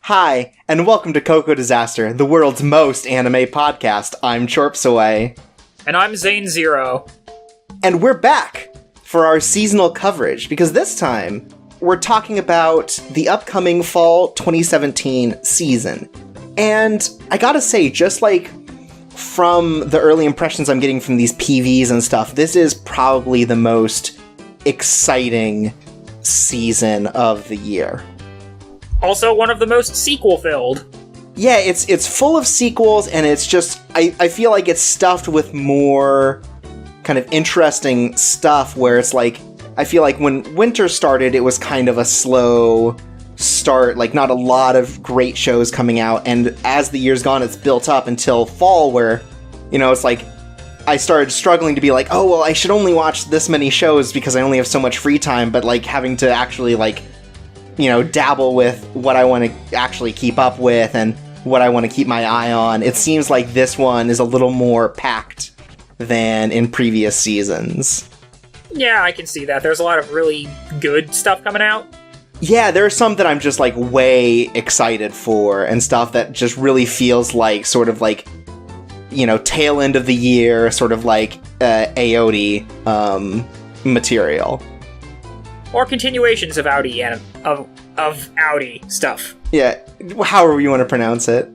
Hi, and welcome to Coco Disaster, the world's most anime podcast. I'm Chorps and Xain. And I'm Xain Zero. And we're back for our seasonal coverage, because this time we're talking about the upcoming fall 2017 season. And I gotta say, just like from the early impressions I'm getting from these PVs and stuff, this is probably the most exciting season of the year. Also one of the most sequel-filled. Yeah, it's full of sequels, and it's just, I feel like it's stuffed with more kind of interesting stuff, where it's like, I feel like when winter started, it was kind of a slow start, like not a lot of great shows coming out, and as the year's gone, it's built up until fall, where, you know, it's like, I started struggling to be like, oh, well, I should only watch this many shows because I only have so much free time, but like having to actually like, you know, dabble with what I want to actually keep up with and what I want to keep my eye on. It seems like this one is a little more packed than in previous seasons. Yeah, I can see that. There's a lot of really good stuff coming out. Yeah, there are some that I'm just like way excited for, and stuff that just really feels like sort of like, you know, tail end of the year, sort of like AOD material. Or continuations of Audi and of Audi stuff. Yeah, however you want to pronounce it.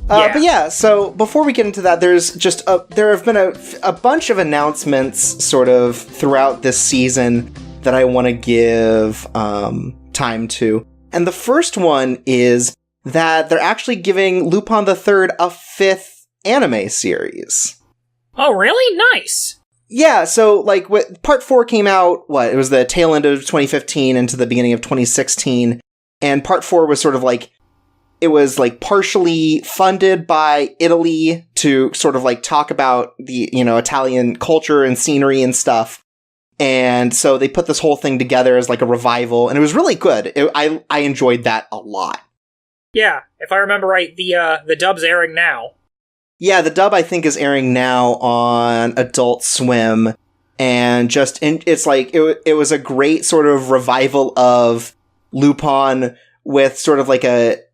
Yeah. But yeah, so before we get into that, there have been a bunch of announcements sort of throughout this season that I want to give time to. And the first one is that they're actually giving Lupin III a 5th anime series. Oh, really? Nice! Yeah, so, like, Part 4 came out, it was the tail end of 2015 into the beginning of 2016, and Part 4 was sort of like, it was, like, partially funded by Italy to sort of, like, talk about the, you know, Italian culture and scenery and stuff, and so they put this whole thing together as, like, a revival, and it was really good. I enjoyed that a lot. Yeah, if I remember right, the dub's airing now. Yeah, the dub, I think, is airing now on Adult Swim, and it's like, it was a great sort of revival of Lupin with sort of like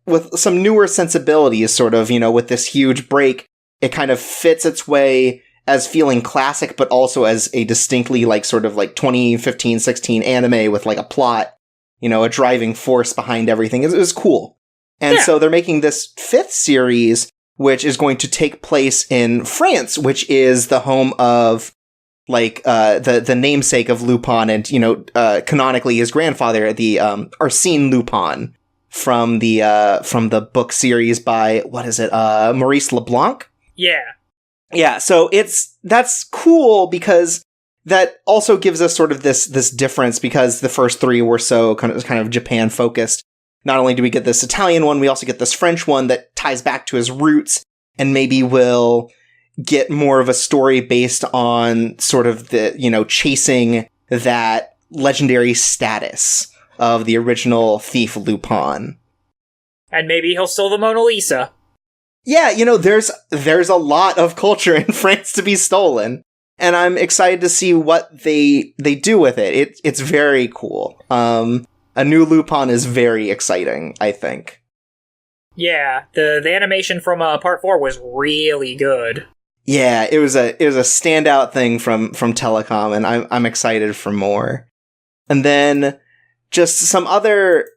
with some newer sensibilities, sort of, you know, with this huge break. It kind of fits its way as feeling classic, but also as a distinctly, like, sort of like 2015-16 anime with, like, a plot, you know, a driving force behind everything. It was cool. And so they're making this 5th series, which is going to take place in France, which is the home of, like, the namesake of Lupin, and, you know, canonically his grandfather, the Arsène Lupin, from the book series by, Maurice Leblanc? Yeah. Yeah, so that's cool, because that also gives us sort of this difference, because the first 3 were so kind of Japan focused. Not only do we get this Italian one, we also get this French one that ties back to his roots, and maybe will get more of a story based on sort of the, you know, chasing that legendary status of the original thief Lupin. And maybe he'll steal the Mona Lisa. Yeah, you know, there's a lot of culture in France to be stolen, and I'm excited to see what they do with it. It's very cool. A new Lupin is very exciting, I think. Yeah, the animation from Part 4 was really good. Yeah, it was a standout thing from Telecom, and I'm excited for more. And then just some other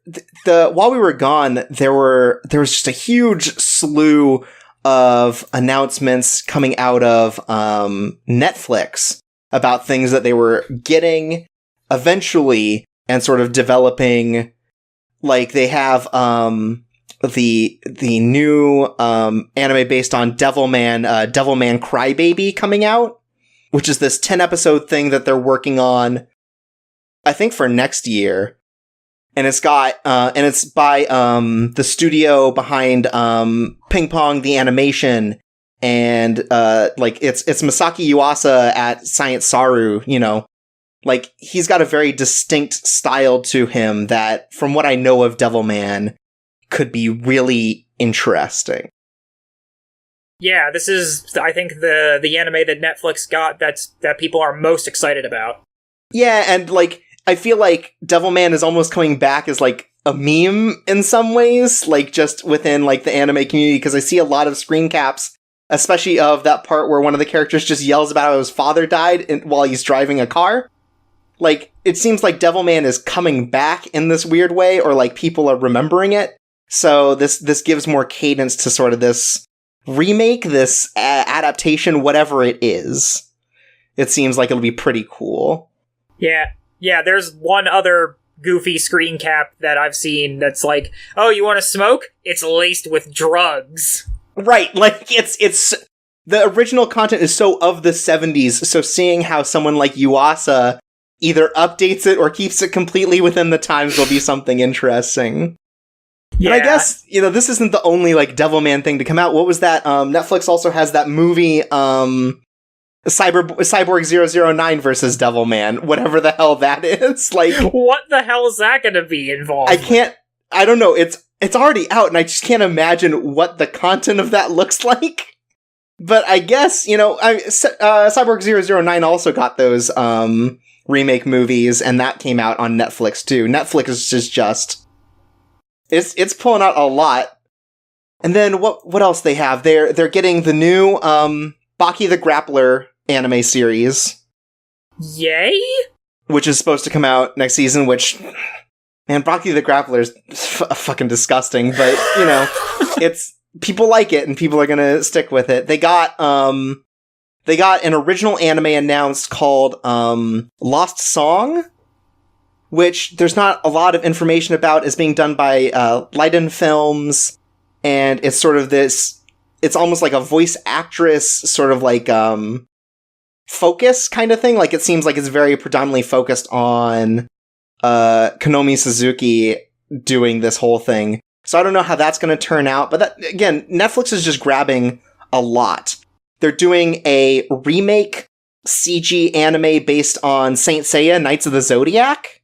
while we were gone, there was just a huge slew of announcements coming out of Netflix about things that they were getting eventually, and sort of developing. Like, they have the new anime based on Devilman Crybaby coming out, which is this 10-episode thing that they're working on, I think, for next year. And it's got and it's by the studio behind Ping Pong the Animation, and like it's Masaki Yuasa at Science Saru, you know. Like, he's got a very distinct style to him that, from what I know of Devilman, could be really interesting. Yeah, this is, I think, the anime that Netflix got that people are most excited about. Yeah, and, like, I feel like Devilman is almost coming back as, like, a meme in some ways, like just within like the anime community, because I see a lot of screen caps, especially of that part where one of the characters just yells about how his father died while he's driving a car. Like, it seems like Devilman is coming back in this weird way, or like people are remembering it. So this gives more cadence to sort of this remake, this adaptation, whatever it is. It seems like it'll be pretty cool. Yeah, there's one other goofy screen cap that I've seen that's like, oh, you want to smoke? It's laced with drugs. Right, like, it's the original content is so of the 70s, so seeing how someone like Yuasa either updates it or keeps it completely within the times will be something interesting. Yeah. And I guess, this isn't the only, like, Devilman thing to come out. What was that? Netflix also has that movie, Cyborg 009 versus Devilman, whatever the hell that is. Like, what the hell is that gonna be involved? I don't know. It's already out, and I just can't imagine what the content of that looks like. But I guess, Cyborg 009 also got those, remake movies, and that came out on Netflix too. Netflix is just it's pulling out a lot. And then what else they have? They're getting the new Baki the Grappler anime series. Yay! Which is supposed to come out next season, which, man, Baki the Grappler is fucking disgusting, but it's people like it and people are going to stick with it. They got an original anime announced called Lost Song, which there's not a lot of information about. It's being done by Leiden Films, and it's sort of this, it's almost like a voice actress sort of like focus kind of thing. Like, it seems like it's very predominantly focused on Konomi Suzuki doing this whole thing. So I don't know how that's going to turn out, but that, again, Netflix is just grabbing a lot. They're doing a remake CG anime based on Saint Seiya, Knights of the Zodiac.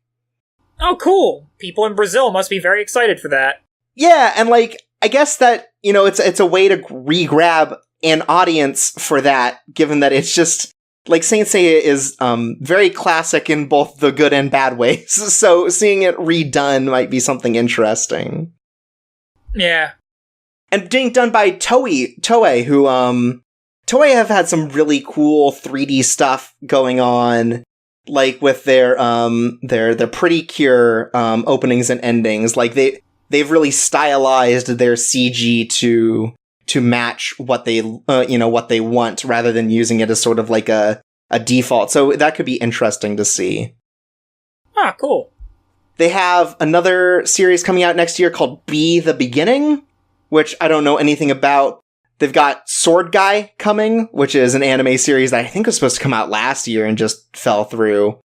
Oh, cool. People in Brazil must be very excited for that. Yeah, and like, I guess that, it's a way to re-grab an audience for that, given that it's just, like, Saint Seiya is very classic in both the good and bad ways, so seeing it redone might be something interesting. Yeah. And being done by Toei, who, Toei have had some really cool 3D stuff going on, like with their Pretty Cure openings and endings. Like, they've really stylized their CG to match what they want, rather than using it as sort of like a default. So that could be interesting to see. Ah, cool. They have another series coming out next year called Be the Beginning, which I don't know anything about. They've got Sword Guy coming, which is an anime series that I think was supposed to come out last year and just fell through.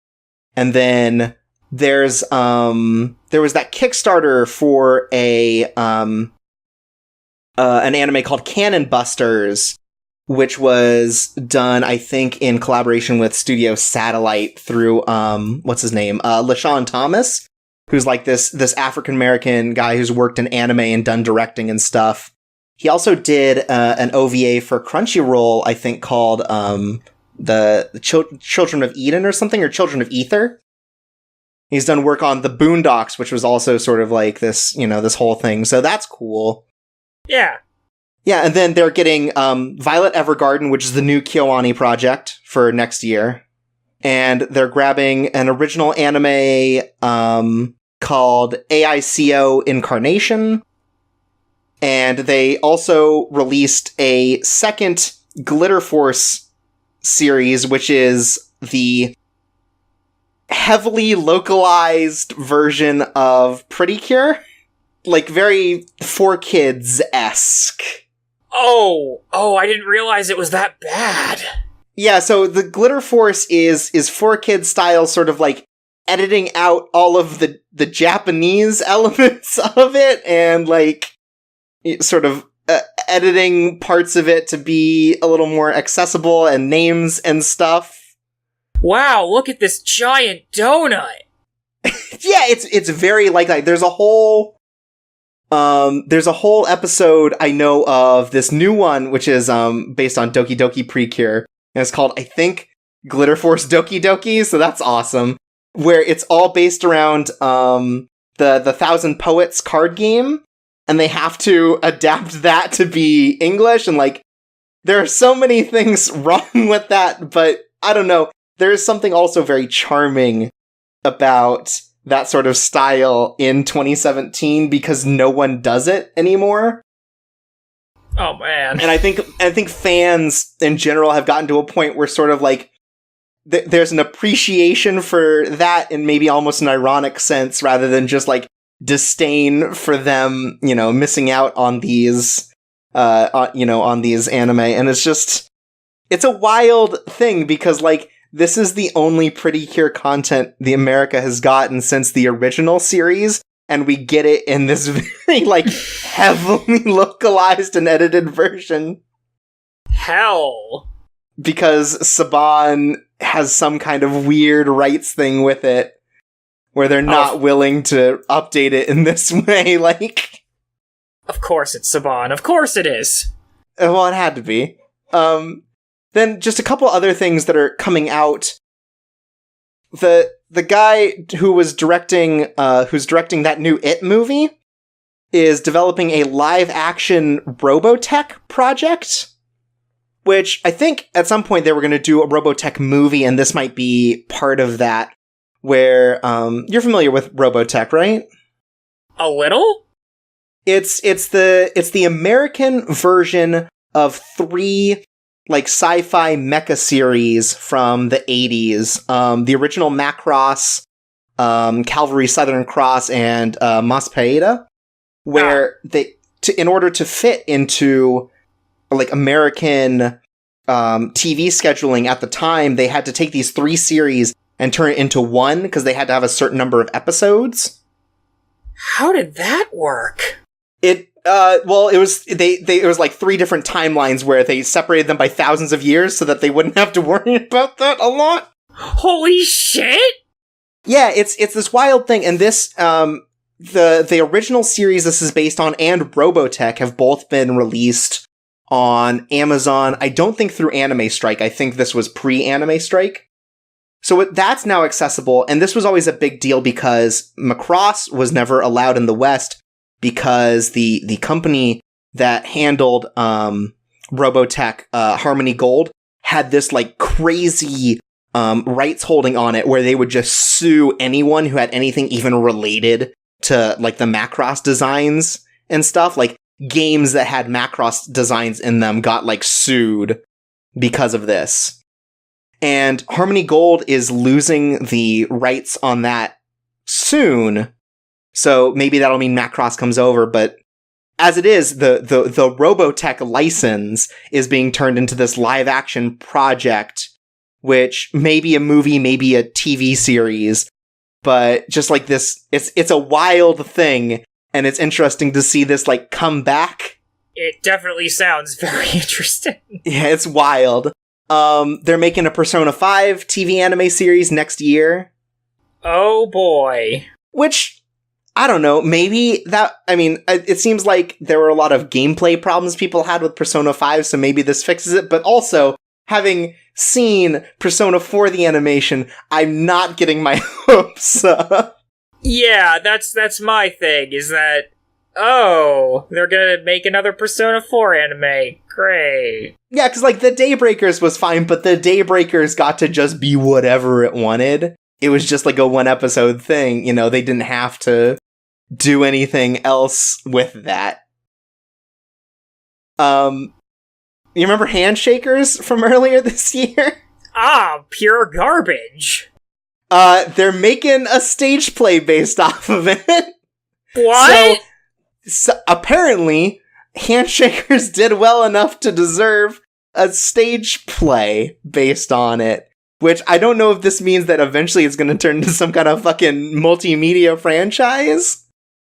And then there was that Kickstarter for an anime called Cannon Busters, which was done, I think, in collaboration with Studio Satellite through what's his name? LaShawn Thomas, who's like this African American guy who's worked in anime and done directing and stuff. He also did an OVA for Crunchyroll, I think, called the Children of Eden or something, or Children of Ether. He's done work on The Boondocks, which was also sort of like this, this whole thing. So that's cool. Yeah. Yeah, and then they're getting Violet Evergarden, which is the new KyoAni project for next year. And they're grabbing an original anime called AICO Incarnation. And they also released a second Glitter Force series, which is the heavily localized version of Pretty Cure. Like, very 4Kids-esque. Oh, I didn't realize it was that bad. Yeah, so the Glitter Force is 4Kids style, sort of like editing out all of the Japanese elements of it, and like sort of editing parts of it to be a little more accessible, and names and stuff. Wow, look at this giant donut! Yeah, it's very like that. There's a whole episode I know of, this new one, which is based on Doki Doki Precure, and it's called, I think, Glitter Force Doki Doki, so that's awesome. Where it's all based around the Thousand Poets card game, and they have to adapt that to be English, and like, there are so many things wrong with that, but I don't know. There is something also very charming about that sort of style in 2017 because no one does it anymore. Oh man. And I think fans in general have gotten to a point where sort of like there's an appreciation for that in maybe almost an ironic sense rather than just like disdain for them, missing out on these on these anime. And it's a wild thing because like this is the only Pretty Cure content the America has gotten since the original series, and we get it in this very, like, heavily localized and edited version. Hell. Because Saban has some kind of weird rights thing with it, where they're not willing to update it in this way, like... Of course it's Saban. Of course it is. Well, it had to be. Then just a couple other things that are coming out. The guy who's directing that new It movie is developing a live-action Robotech project, which I think at some point they were going to do a Robotech movie, and this might be part of that, where, you're familiar with Robotech, right? A little? It's the American version of 3 like sci-fi mecha series from the 80s. The original Macross, Cavalry Southern Cross, and Maspaeda, where in order to fit into like American TV scheduling at the time, they had to take these 3 series and turn it into one because they had to have a certain number of episodes. How did that work? It was like 3 different timelines where they separated them by thousands of years so that they wouldn't have to worry about that a lot. Holy shit! Yeah, it's this wild thing, and this, the original series this is based on and Robotech have both been released on Amazon. I don't think through Anime Strike. I think this was pre-Anime Strike. So that's now accessible, and this was always a big deal because Macross was never allowed in the West because the company that handled Robotech, Harmony Gold, had this like crazy rights holding on it where they would just sue anyone who had anything even related to like the Macross designs and stuff. Like games that had Macross designs in them got like sued because of this. And Harmony Gold is losing the rights on that soon. So maybe that'll mean Macross comes over, but as it is, the Robotech license is being turned into this live-action project, which may be a movie, maybe a TV series, but just like this, it's a wild thing, and it's interesting to see this, like, come back. It definitely sounds very interesting. Yeah, it's wild. They're making a Persona 5 TV anime series next year. Oh boy. Which... I don't know, maybe that, I mean, it seems like there were a lot of gameplay problems people had with Persona 5, so maybe this fixes it, but also, having seen Persona 4 the animation, I'm not getting my hopes up. Yeah, that's my thing, is that, they're gonna make another Persona 4 anime. Great. Yeah, because, like, the Daybreakers was fine, but the Daybreakers got to just be whatever it wanted. It was just like a 1-episode thing, they didn't have to do anything else with that. You remember Handshakers from earlier this year? Pure garbage. They're making a stage play based off of it. What? So apparently, Handshakers did well enough to deserve a stage play based on it. Which, I don't know if this means that eventually it's going to turn into some kind of fucking multimedia franchise.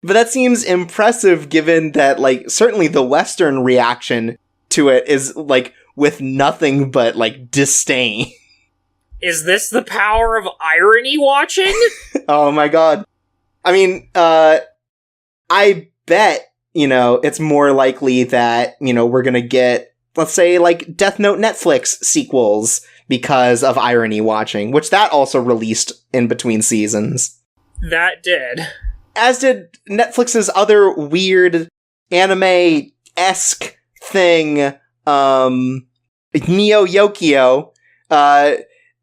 But that seems impressive given that, like, certainly the Western reaction to it is, like, with nothing but, like, disdain. Is this the power of irony watching? Oh my god. I mean, I bet, it's more likely that, we're gonna get, let's say, like, Death Note Netflix sequels because of irony watching, which that also released in between seasons. That did. as did Netflix's other weird anime-esque thing, Neo Yokio,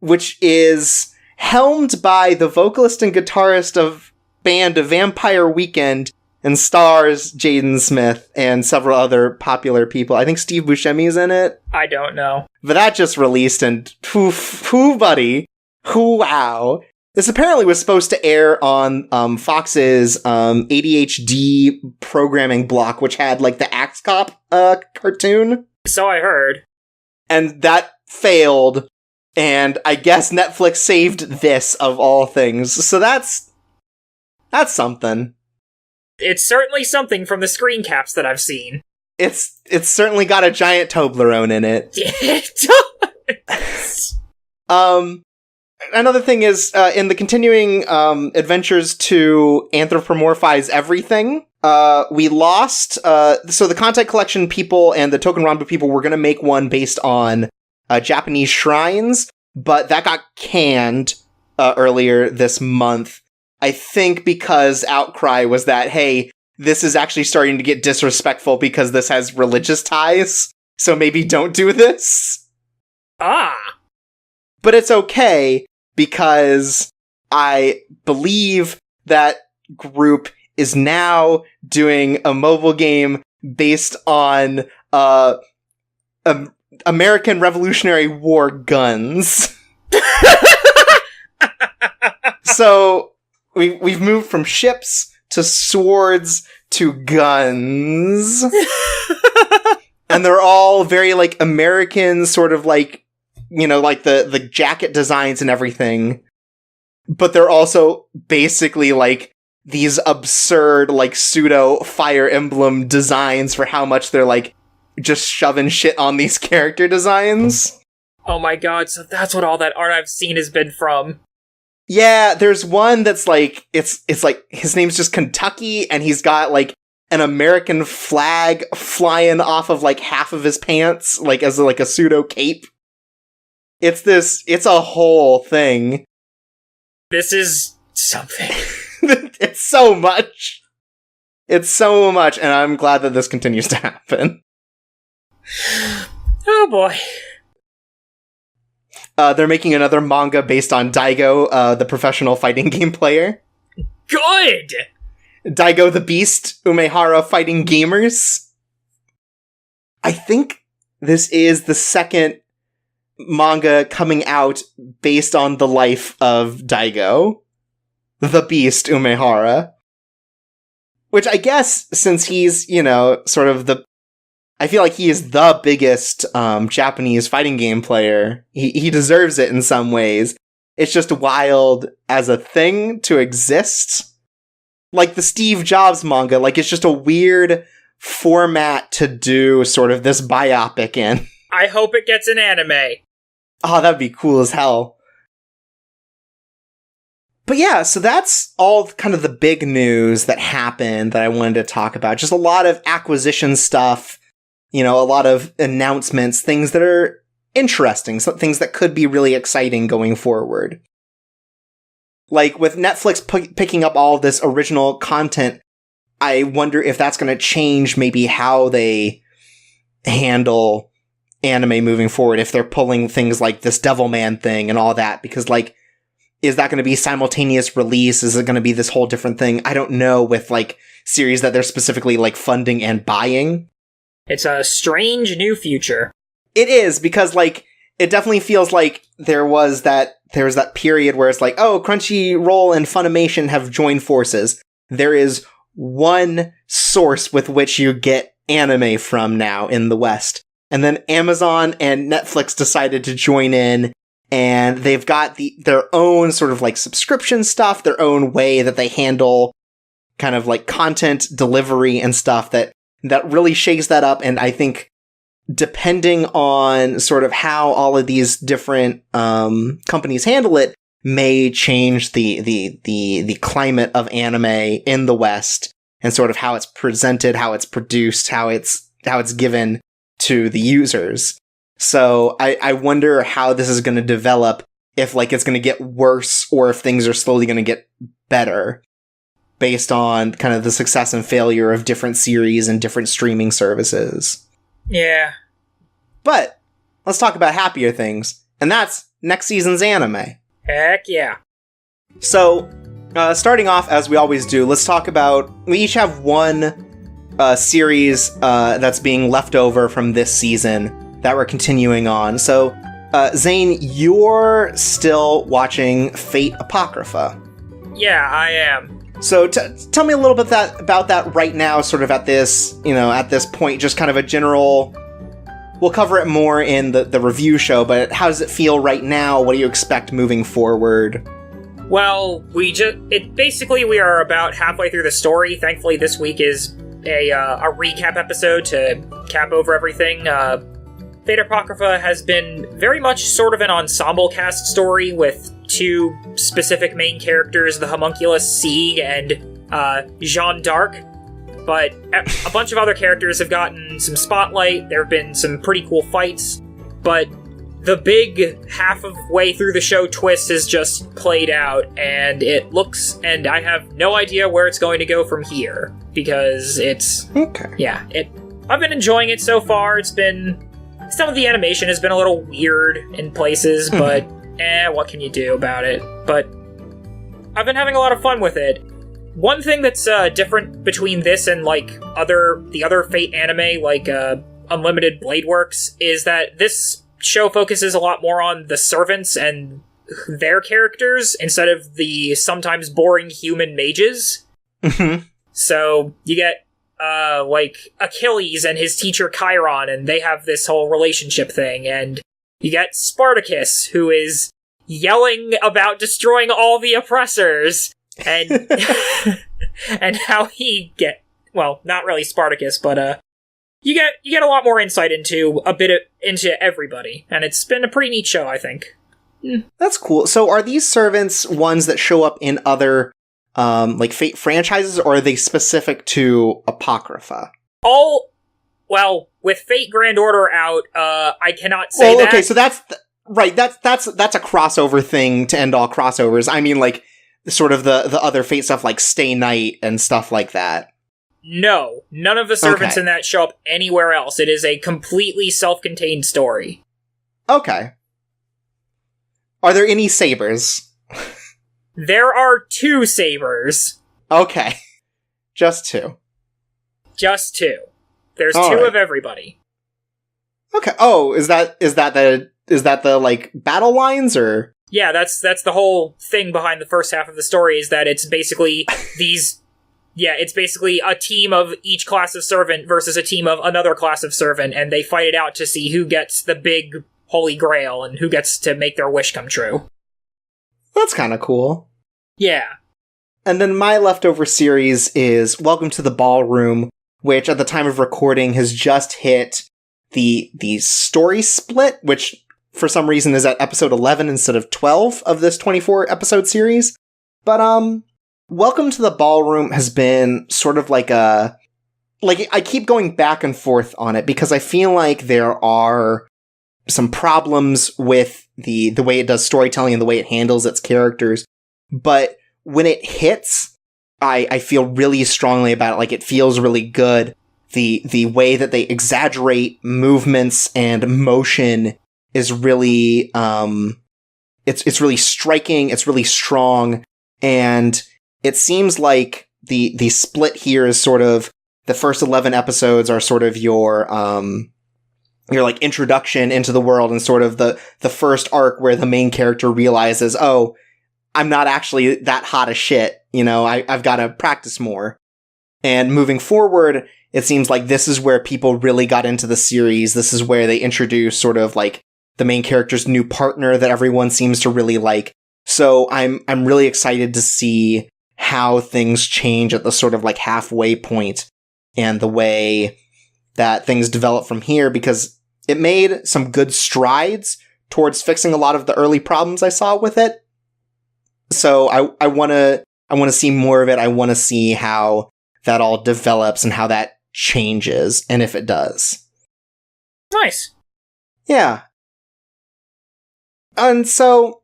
which is helmed by the vocalist and guitarist of band Vampire Weekend and stars Jaden Smith and several other popular people. I think Steve Buscemi's in it. I don't know. But that just released, and whoo, buddy. Wow. This apparently was supposed to air on Fox's ADHD programming block, which had, like, the Axe Cop cartoon. So I heard. And that failed, and I guess Netflix saved this, of all things. So that's something. It's certainly something from the screen caps that I've seen. It's certainly got a giant Toblerone in it. It does. Another thing is, in the continuing adventures to anthropomorphize everything, we lost, so the Content Collection people and the Token Ranbu people were going to make one based on Japanese shrines, but that got canned earlier this month. I think because outcry was that, hey, this is actually starting to get disrespectful because this has religious ties, so maybe don't do this. Ah! But it's okay, because I believe that group is now doing a mobile game based on American Revolutionary War guns. So we've moved from ships to swords to guns. And they're all very, like, American, sort of like, you know, like the jacket designs and everything. But they're also basically, like, these absurd, like, pseudo Fire Emblem designs for how much they're, like, just shoving shit on these character designs. Oh my god, so that's what all that art I've seen has been from. Yeah, there's one that's like, it's like, his name's just Kentucky, and he's got, like, an American flag flying off of, like, half of his pants, like, as, like, a pseudo cape. It's a whole thing. This is something. It's so much. It's so much, and I'm glad that this continues to happen. Oh boy. They're making another manga based on Daigo, the professional fighting game player. Good! Daigo the Beast, Umehara Fighting Gamers. I think this is the second manga coming out based on the life of Daigo, the Beast Umehara. Which I guess, since he's, you know, sort of I feel like he is the biggest Japanese fighting game player. He deserves it in some ways. It's just wild as a thing to exist. Like the Steve Jobs manga, like, it's just a weird format to do sort of this biopic in. I hope it gets an anime. Oh, that'd be cool as hell. But yeah, so that's all kind of the big news that happened that I wanted to talk about. Just a lot of acquisition stuff, you know, a lot of announcements, things that are interesting, some things that could be really exciting going forward. Like, with Netflix picking up all of this original content, I wonder if that's going to change maybe how they handle anime moving forward, if they're pulling things like this Devilman thing and all that, because, like, is that going to be simultaneous release? Is it going to be this whole different thing? I don't know, with, like, series that they're specifically, like, funding and buying. It's a strange new future. It is, because, like, it definitely feels like there was that period where it's like, oh, Crunchyroll and Funimation have joined forces. There is one source with which you get anime from now in the West. And then Amazon and Netflix decided to join in, and they've got their own sort of, like, subscription stuff, their own way that they handle kind of, like, content delivery and stuff that really shakes that up. And I think, depending on sort of how all of these different companies handle it, may change the climate of anime in the West, and sort of how it's presented, how it's produced, how it's given to the users. So I wonder how this is going to develop, if, like, it's going to get worse or if things are slowly going to get better. based on kind of the success and failure of different series and different streaming services. Yeah. But let's talk about happier things, and that's next season's anime. Heck yeah. So, starting off, as we always do, let's talk about... We each have one series that's being left over from this season that we're continuing on. So, Xain, you're still watching Fate Apocrypha. Yeah, I am. So tell me a little bit about that right now, sort of at this point, just kind of a general... We'll cover it more in the review show, but how does it feel right now? What do you expect moving forward? Well, we are about halfway through the story. Thankfully, this week is a recap episode to cap over everything. Fate Apocrypha has been very much sort of an ensemble cast story with two specific main characters, the homunculus Sieg and Jeanne d'Arc. But a bunch of other characters have gotten some spotlight. There have been some pretty cool fights. But the big half-way through the show twist is just played out, and it looks... And I have no idea where it's going to go from here, because it's... Okay. Yeah, I've been enjoying it so far. It's been... Some of the animation has been a little weird in places, but what can you do about it? But I've been having a lot of fun with it. One thing that's different between this and like the other Fate anime, like Unlimited Blade Works, is that this show focuses a lot more on the servants and their characters instead of the sometimes boring human mages. Mm-hmm. So you get like Achilles and his teacher Chiron, and they have this whole relationship thing, and you get Spartacus, who is yelling about destroying all the oppressors. And and how he not really Spartacus, but you get a lot more insight into into everybody, and it's been a pretty neat show, I think. That's cool. So are these servants ones that show up in other like Fate franchises, or are they specific to Apocrypha? With Fate Grand Order out, I cannot say that. Okay, so that's right. That's a crossover thing to end all crossovers. I mean, like, sort of the other Fate stuff, like Stay Night and stuff like that. No, none of the servants in that show up anywhere else. It is a completely self-contained story. Okay. Are there any sabers? There are 2 sabers. Okay. Just 2. Just 2. There's all 2 right. of everybody. Okay. Oh, is that the like battle lines, or? Yeah, that's the whole thing behind the first half of the story, is that it's basically it's basically a team of each class of servant versus a team of another class of servant, and they fight it out to see who gets the big holy grail and who gets to make their wish come true. That's kind of cool. Yeah. And then my leftover series is Welcome to the Ballroom, which at the time of recording has just hit the story split, which for some reason is at episode 11 instead of 12 of this 24 episode series. But Welcome to the Ballroom has been sort of like I keep going back and forth on it, because I feel like there are some problems with the way it does storytelling and the way it handles its characters. But when it hits, I feel really strongly about it. Like, it feels really good. The way that they exaggerate movements and motion is really, it's really striking, it's really strong, and it seems like the split here is sort of, the first 11 episodes are sort of your like introduction into the world, and sort of the first arc where the main character realizes, oh, I'm not actually that hot as shit, I've got to practice more. And moving forward, it seems like this is where people really got into the series. This is where they introduce sort of like the main character's new partner that everyone seems to really like. So I'm really excited to see how things change at the sort of like halfway point, and the way that things develop from here, because it made some good strides towards fixing a lot of the early problems I saw with it. So I want to see more of it. I want to see how that all develops and how that changes, and if it does. Nice. Yeah. And so,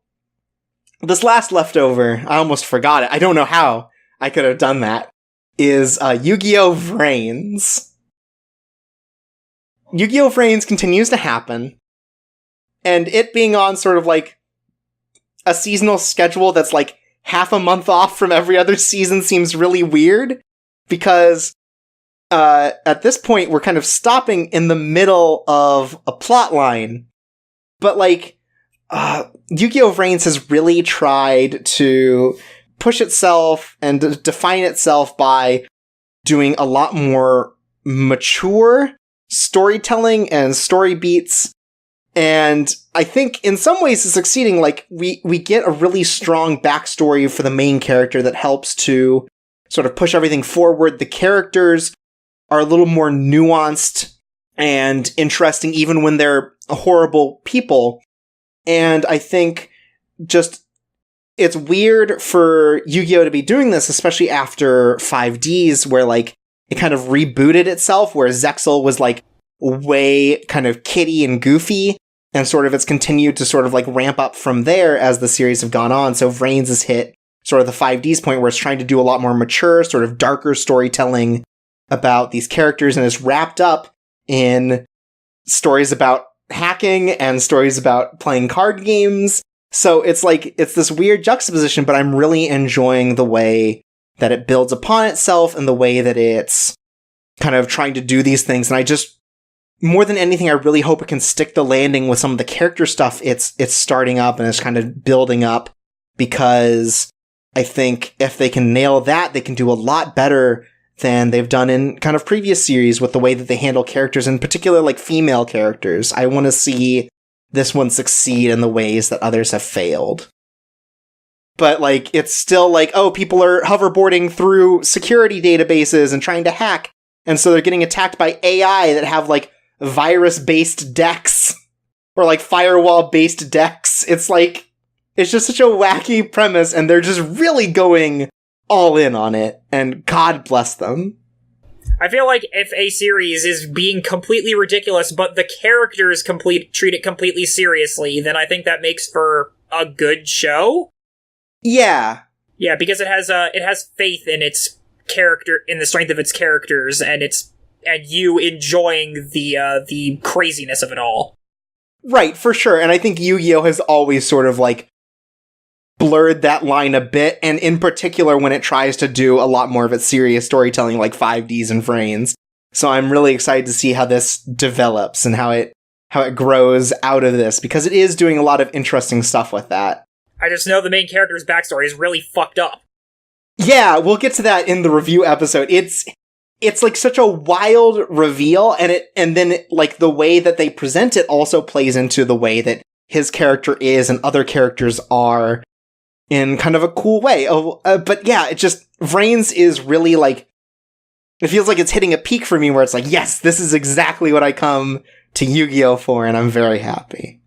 this last leftover, I almost forgot it. I don't know how. I could have done that, is Yu-Gi-Oh! Vrains. Yu-Gi-Oh! Vrains continues to happen, and it being on sort of like a seasonal schedule that's like half a month off from every other season seems really weird, because at this point we're kind of stopping in the middle of a plot line. But like, Yu-Gi-Oh! Vrains has really tried to push itself and define itself by doing a lot more mature storytelling and story beats. And I think in some ways it's succeeding. Like, we get a really strong backstory for the main character that helps to sort of push everything forward. The characters are a little more nuanced and interesting, even when they're horrible people. And I think just it's weird for Yu-Gi-Oh! To be doing this, especially after 5Ds, where like it kind of rebooted itself, where Zexal was like way kind of kiddie and goofy, and sort of it's continued to sort of like ramp up from there as the series have gone on. So Vrains has hit sort of the 5Ds point where it's trying to do a lot more mature, sort of darker storytelling about these characters, and it's wrapped up in stories about hacking and stories about playing card games. So it's like, it's this weird juxtaposition, but I'm really enjoying the way that it builds upon itself and the way that it's kind of trying to do these things. And I just, more than anything, I really hope it can stick the landing with some of the character stuff it's starting up and it's kind of building up, because I think if they can nail that, they can do a lot better than they've done in kind of previous series with the way that they handle characters, in particular like female characters. I want to see this one succeed in the ways that others have failed. But like, it's still like, oh, people are hoverboarding through security databases and trying to hack, and so they're getting attacked by AI that have like virus-based decks or like firewall-based decks. It's like, it's just such a wacky premise, and they're just really going all in on it, and God bless them. I feel like if a series is being completely ridiculous, but the characters treat it completely seriously, then I think that makes for a good show. Yeah. Yeah, because it has faith in its character, in the strength of its characters, and you enjoying the craziness of it all. Right, for sure. And I think Yu-Gi-Oh! Has always sort of like blurred that line a bit, and in particular when it tries to do a lot more of its serious storytelling like 5Ds and Vrains. So I'm really excited to see how this develops and how it grows out of this, because it is doing a lot of interesting stuff with that. I just know the main character's backstory is really fucked up. Yeah, we'll get to that in the review episode. It's like such a wild reveal, and then like the way that they present it also plays into the way that his character is and other characters are, in kind of a cool way. But yeah, it just, Vrains is really like, it feels like it's hitting a peak for me where it's like, yes, this is exactly what I come to Yu-Gi-Oh! For, and I'm very happy.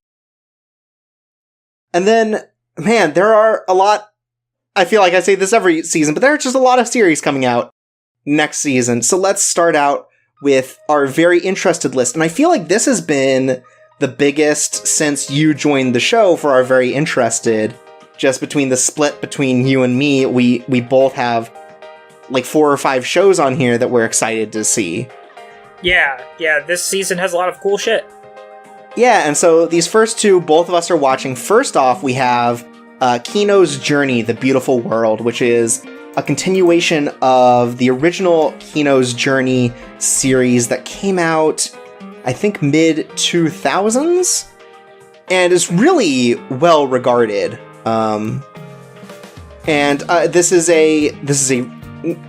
And then, man, there are a lot, I feel like I say this every season, but there are just a lot of series coming out next season. So let's start out with our very interested list. And I feel like this has been the biggest since you joined the show for our very interested. Just between the split between you and me, we both have like 4 or 5 shows on here that we're excited to see. Yeah, this season has a lot of cool shit. Yeah, and so these first 2, both of us are watching. First off, we have Kino's Journey, The Beautiful World, which is a continuation of the original Kino's Journey series that came out, I think, mid-2000s, and is really well regarded. This is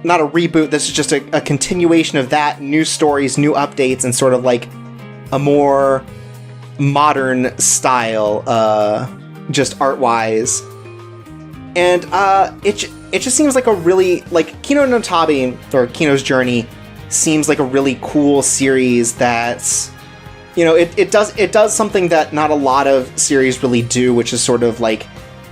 not a reboot, this is just a continuation of that, new stories, new updates, and sort of like a more modern style, just art-wise. And it just seems like a really, like, Kino no Tabi, or Kino's Journey, seems like a really cool series that's, you know, it does something that not a lot of series really do, which is sort of like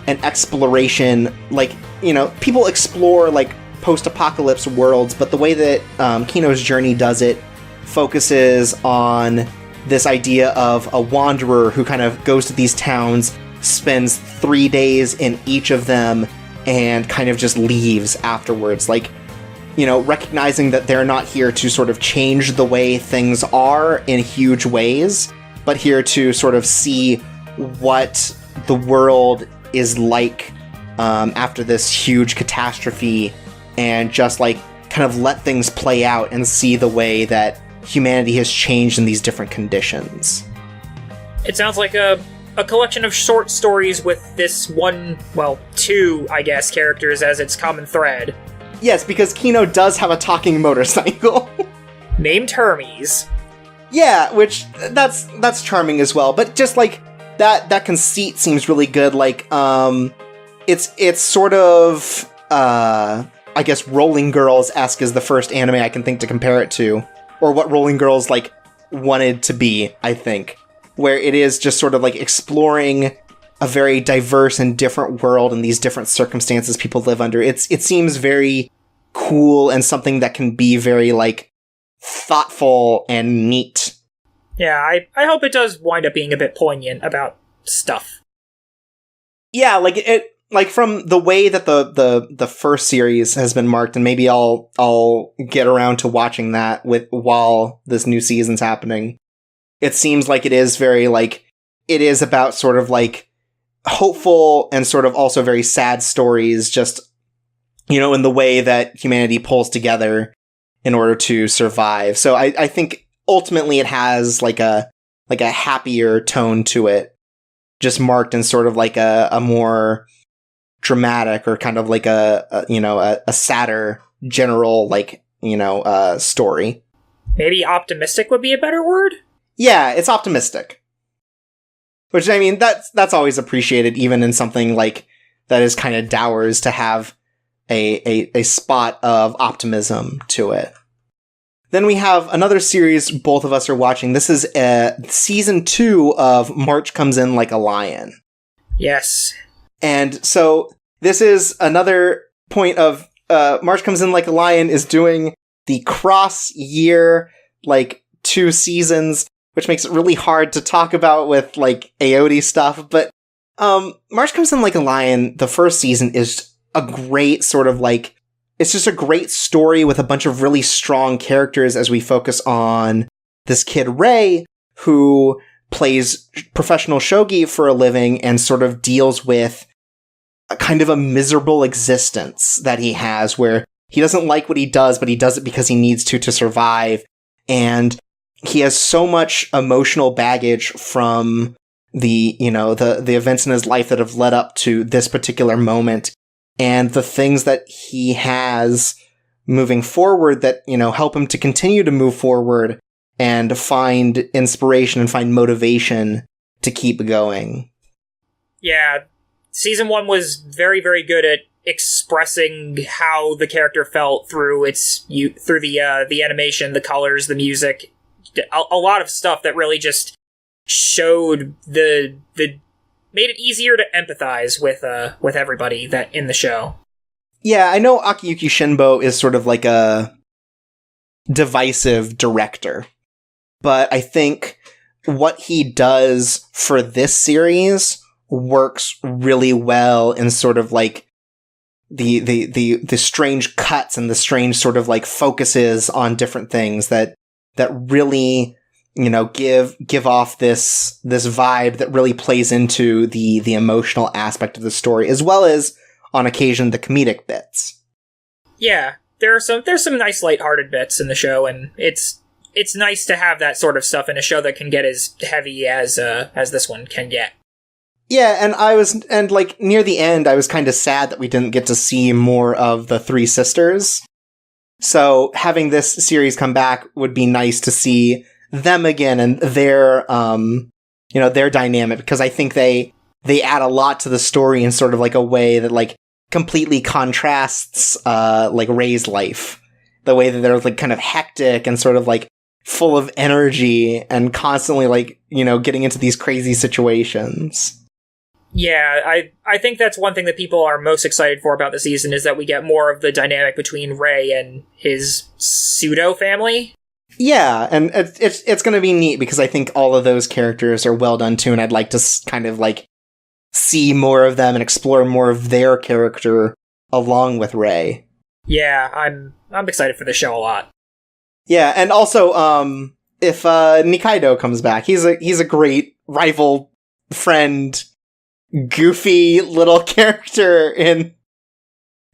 an exploration. Like, you know, people explore like post-apocalypse worlds, but the way that Kino's Journey does it focuses on this idea of a wanderer who kind of goes to these towns, spends 3 days in each of them, and kind of just leaves afterwards. Like, you know, recognizing that they're not here to sort of change the way things are in huge ways, but here to sort of see what the world is like after this huge catastrophe, and just like kind of let things play out and see the way that humanity has changed in these different conditions. It sounds like a collection of short stories with this one, well, two, I guess, characters as its common thread. Yes, because Kino does have a talking motorcycle. Named Hermes. Yeah, which, that's charming as well, but just, like, that conceit seems really good. Like, it's sort of, I guess Rolling Girls-esque is the first anime I can think to compare it to, or what Rolling Girls, like, wanted to be, I think, where it is just sort of, like, exploring a very diverse and different world and these different circumstances people live under. It seems very cool and something that can be very, like, thoughtful and neat. Yeah, I hope it does wind up being a bit poignant about stuff. Yeah, like from the way that the first series has been marked, and maybe I'll get around to watching that while this new season's happening. It seems like it is very, like, it is about sort of, like, hopeful and sort of also very sad stories, just, you know, in the way that humanity pulls together in order to survive. So I think ultimately it has like a happier tone to it, just marked in sort of like a more dramatic, or kind of like a sadder general, like, you know, story. Maybe optimistic would be a better word? Yeah, it's optimistic. Which, I mean, that's always appreciated, even in something like that is kind of dours, to have a spot of optimism to it. Then we have another series both of us are watching. This is season 2 of March Comes In Like a Lion. Yes. And so this is another point of March Comes In Like a Lion is doing the cross-year, like, 2 seasons, which makes it really hard to talk about with, like, AOD stuff. But March Comes In Like a Lion, the first season, is a great sort of, like, it's just a great story with a bunch of really strong characters as we focus on this kid, Ray, who plays professional shogi for a living and sort of deals with a kind of a miserable existence that he has, where he doesn't like what he does, but he does it because he needs to survive. And he has so much emotional baggage from the events in his life that have led up to this particular moment, and the things that he has moving forward that, you know, help him to continue to move forward and find inspiration and find motivation to keep going. Yeah, season 1 was very, very good at expressing how the character felt through the animation, the colors, the music, a lot of stuff that really just showed made it easier to empathize with everybody that in the show. Yeah, I know Akiyuki Shinbo is sort of like a divisive director, but I think what he does for this series works really well in sort of like the strange cuts and the strange sort of like focuses on different things that really, you know, give off this vibe that really plays into the emotional aspect of the story, as well as on occasion the comedic bits. Yeah, there's some nice lighthearted bits in the show, and it's nice to have that sort of stuff in a show that can get as heavy as this one can get. Yeah, and like near the end, I was kind of sad that we didn't get to see more of the 3 sisters. So having this series come back would be nice to see them again and their their dynamic, because I think they add a lot to the story in sort of like a way that like completely contrasts like Ray's life. The way that they're like kind of hectic and sort of like full of energy and constantly like, you know, getting into these crazy situations. Yeah, I think that's one thing that people are most excited for about the season, is that we get more of the dynamic between Ray and his pseudo family. Yeah, and it's going to be neat because I think all of those characters are well done too, and I'd like to kind of like see more of them and explore more of their character along with Rei. Yeah, I'm excited for the show a lot. Yeah, and also, if Nikaido comes back, he's a great rival friend, goofy little character in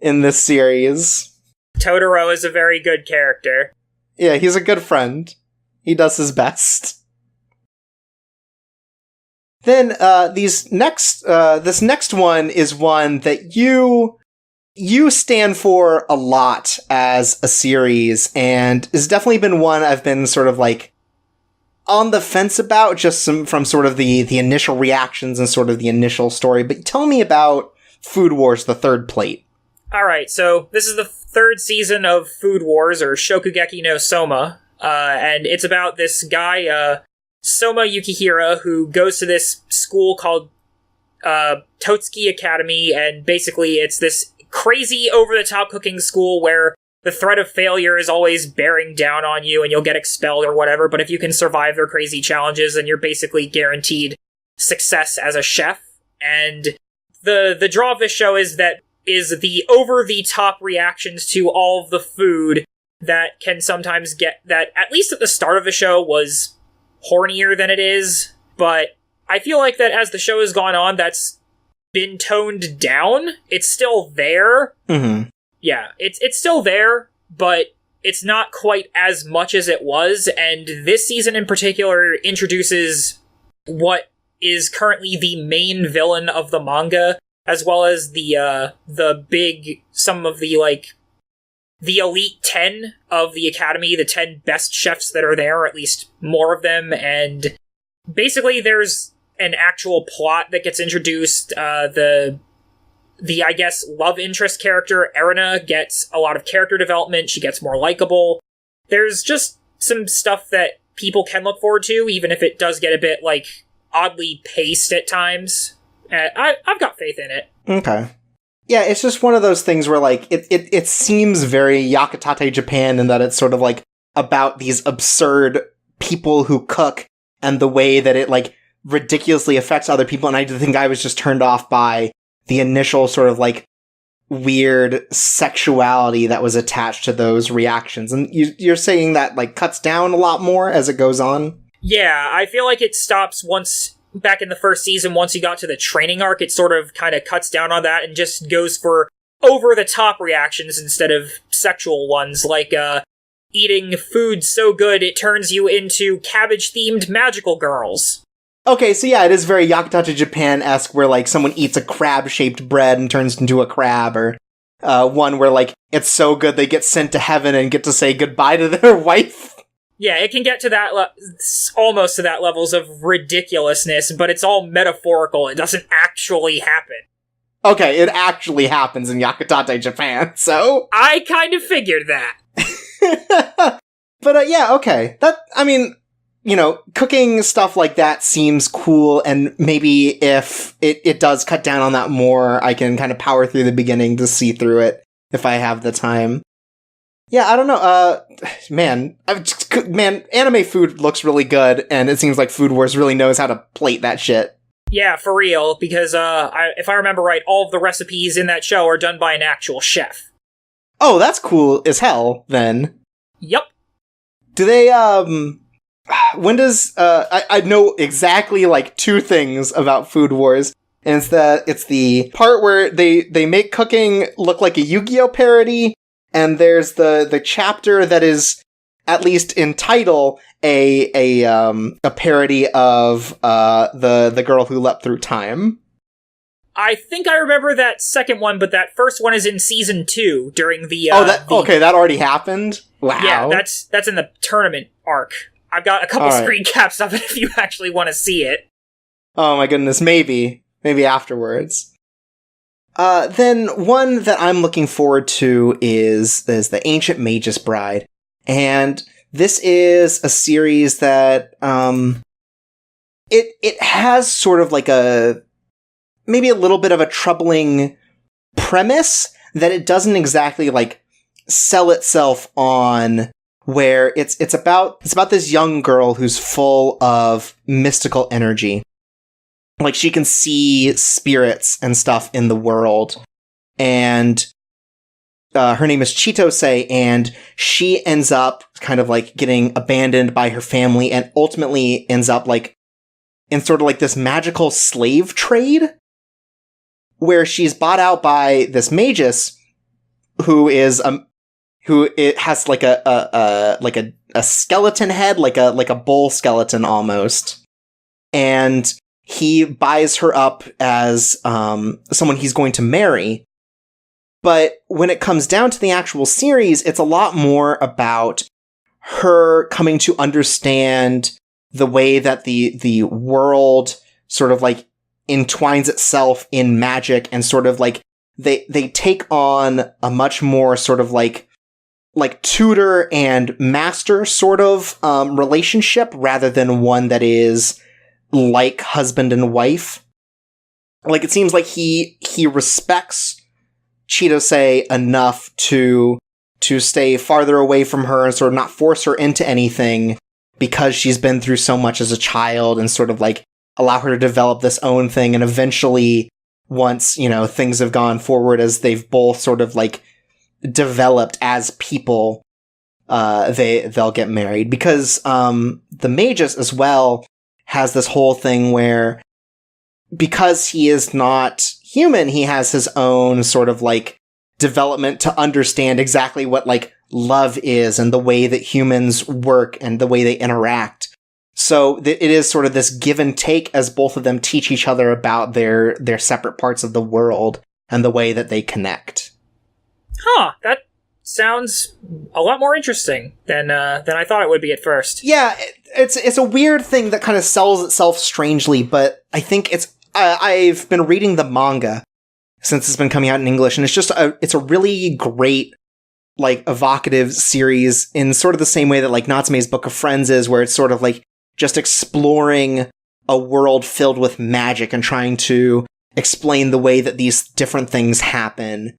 this series. Totoro is a very good character. Yeah, he's a good friend. He does his best. Then this next one is one that you stand for a lot as a series, and has definitely been one I've been sort of like on the fence about, just from sort of the initial reactions and sort of the initial story. But tell me about Food Wars: The Third Plate. Alright, so this is the third season of Food Wars, or Shokugeki no Soma, and it's about this guy, Soma Yukihira, who goes to this school called Totsuki Academy, and basically it's this crazy over-the-top cooking school where the threat of failure is always bearing down on you and you'll get expelled or whatever, but if you can survive their crazy challenges, then you're basically guaranteed success as a chef. And the draw of this show is the over-the-top reactions to all of the food that can sometimes get, that at least at the start of the show was hornier than it is, but I feel like that as the show has gone on, that's been toned down. It's still there. Mm-hmm. Yeah, it's still there, but it's not quite as much as it was, and this season in particular introduces what is currently the main villain of the manga, as well as some of the elite 10 of the academy, the 10 best chefs that are there, or at least more of them, and basically there's an actual plot that gets introduced. The I guess, love interest character, Erina, gets a lot of character development. She gets more likable. There's just some stuff that people can look forward to, even if it does get a bit, oddly paced at times. I've got faith in it. Okay. Yeah, it's just one of those things where, it seems very Yakutate Japan in that it's sort of, about these absurd people who cook and the way that it, ridiculously affects other people, and I think I was just turned off by the initial sort of weird sexuality that was attached to those reactions. And you're saying that cuts down a lot more as it goes on? Yeah, I feel like it stops back in the first season, once you got to the training arc, it sort of kind of cuts down on that and just goes for over-the-top reactions instead of sexual ones, like eating food so good it turns you into cabbage-themed magical girls. Okay, so yeah, it is very Yakutate Japan-esque, where, someone eats a crab-shaped bread and turns into a crab, or one where, it's so good they get sent to heaven and get to say goodbye to their wife. Yeah, it can get to that, almost to that levels of ridiculousness, but it's all metaphorical. It doesn't actually happen. Okay, it actually happens in Yakutate Japan, so... I kind of figured that. But, yeah, okay. Cooking stuff like that seems cool, and maybe if it does cut down on that more, I can kind of power through the beginning to see through it if I have the time. Yeah, I don't know. Man, anime food looks really good, and it seems like Food Wars really knows how to plate that shit. Yeah, for real, because if I remember right, all of the recipes in that show are done by an actual chef. Oh, that's cool as hell, then. Yep. Do they, when does, I know exactly, two things about Food Wars, and it's the part where they make cooking look like a Yu-Gi-Oh! Parody, and there's the chapter that is, at least in title, a parody of, the girl who leapt through time. I think I remember that second one, but that first one is in season 2, during the, okay, that already happened? Wow. Yeah, that's in the tournament arc. I've got a couple screen caps of it if you actually want to see it. Oh my goodness, maybe afterwards. Then one that I'm looking forward to is The Ancient Mage's Bride. And this is a series that, it has sort of maybe a little bit of a troubling premise that it doesn't exactly, sell itself on, where it's about this young girl who's full of mystical energy. like she can see spirits and stuff in the world. And her name is Chitose, and she ends up kind of like getting abandoned by her family and ultimately ends up like in sort of like this magical slave trade where she's bought out by this magus who is who it has like a skeleton head, like a bull skeleton almost, and he buys her up as someone he's going to marry. But when it comes down to the actual series, it's a lot more about her coming to understand the way that the world sort of like entwines itself in magic, and sort of like they take on a much more sort of like tutor and master sort of relationship rather than one that is like husband and wife. Like it seems like he respects Chitose enough to stay farther away from her and sort of not force her into anything because she's been through so much as a child, and sort of like allow her to develop this own thing. And eventually, once, you know, things have gone forward as they've both sort of like developed as people, they'll get married. Because the magus as well has this whole thing where, because he is not human, he has his own sort of like development to understand exactly what like love is and the way that humans work and the way they interact. So it is sort of this give and take as both of them teach each other about their separate parts of the world and the way that they connect. Huh, that sounds a lot more interesting than I thought it would be at first. Yeah, it's a weird thing that kind of sells itself strangely, but I think I've been reading the manga since it's been coming out in English, and it's a really great, like, evocative series in sort of the same way that, like, Natsume's Book of Friends is, where it's sort of, like, just exploring a world filled with magic and trying to explain the way that these different things happen.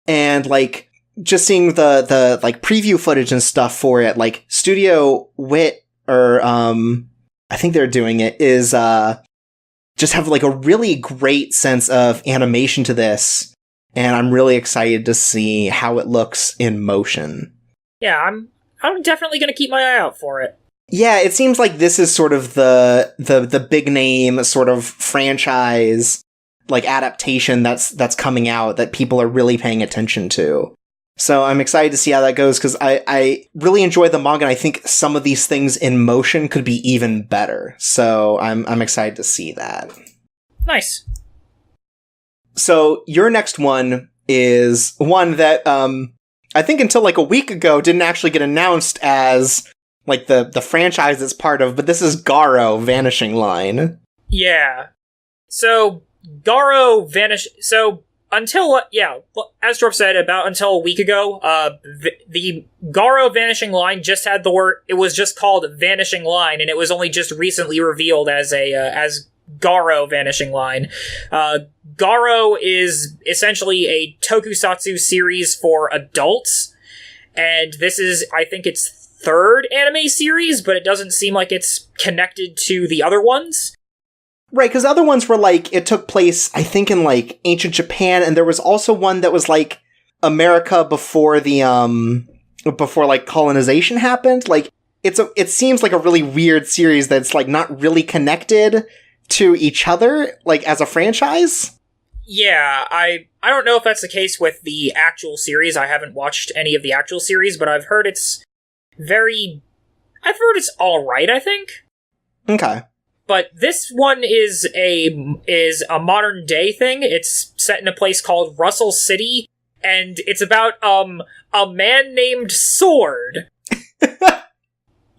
And, like, just seeing the like, preview footage and stuff for it, like, Studio Wit, or, I think they're doing it, is, just have, like, a really great sense of animation to this. And I'm really excited to see how it looks in motion. Yeah, I'm definitely going to keep my eye out for it. Yeah, it seems like this is sort of the big name sort of franchise, like, adaptation that's coming out that people are really paying attention to. So I'm excited to see how that goes, because I really enjoy the manga, and I think some of these things in motion could be even better. So I'm excited to see that. Nice. So your next one is one that I think until like a week ago didn't actually get announced as like the franchise it's part of, but this is Garo Vanishing Line. Yeah. So Garo So until, as Chorps said, until a week ago, the Garo Vanishing Line just had the word, it was just called Vanishing Line, and it was only just recently revealed as as Garo Vanishing Line. Garo is essentially a tokusatsu series for adults, and this is, I think, its third anime series, but it doesn't seem like it's connected to the other ones. Right, because other ones were like, it took place, I think, in like ancient Japan, and there was also one that was like America before before like colonization happened. Like, it seems like a really weird series that's like not really connected to each other, like, as a franchise. Yeah, I don't know if that's the case with the actual series. I haven't watched any of the actual series, but I've heard it's alright, I think. Okay. But this one is a modern day thing. It's set in a place called Russell City, and it's about a man named Sword.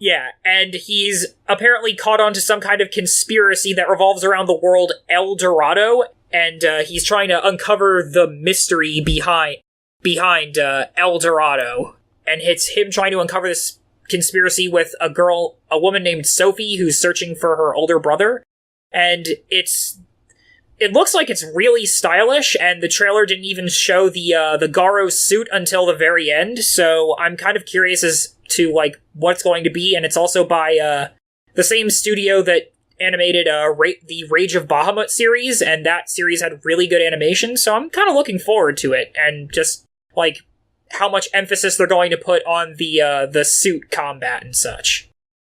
Yeah, and he's apparently caught on to some kind of conspiracy that revolves around the world El Dorado, and he's trying to uncover the mystery behind El Dorado. And it's him trying to uncover this conspiracy with a woman named Sophie, who's searching for her older brother. And it looks like it's really stylish, and the trailer didn't even show the Garo suit until the very end, so I'm kind of curious as to, like, what it's going to be, and it's also by the same studio that animated the Rage of Bahamut series, and that series had really good animation, so I'm kind of looking forward to it, and just, like, how much emphasis they're going to put on the suit combat and such.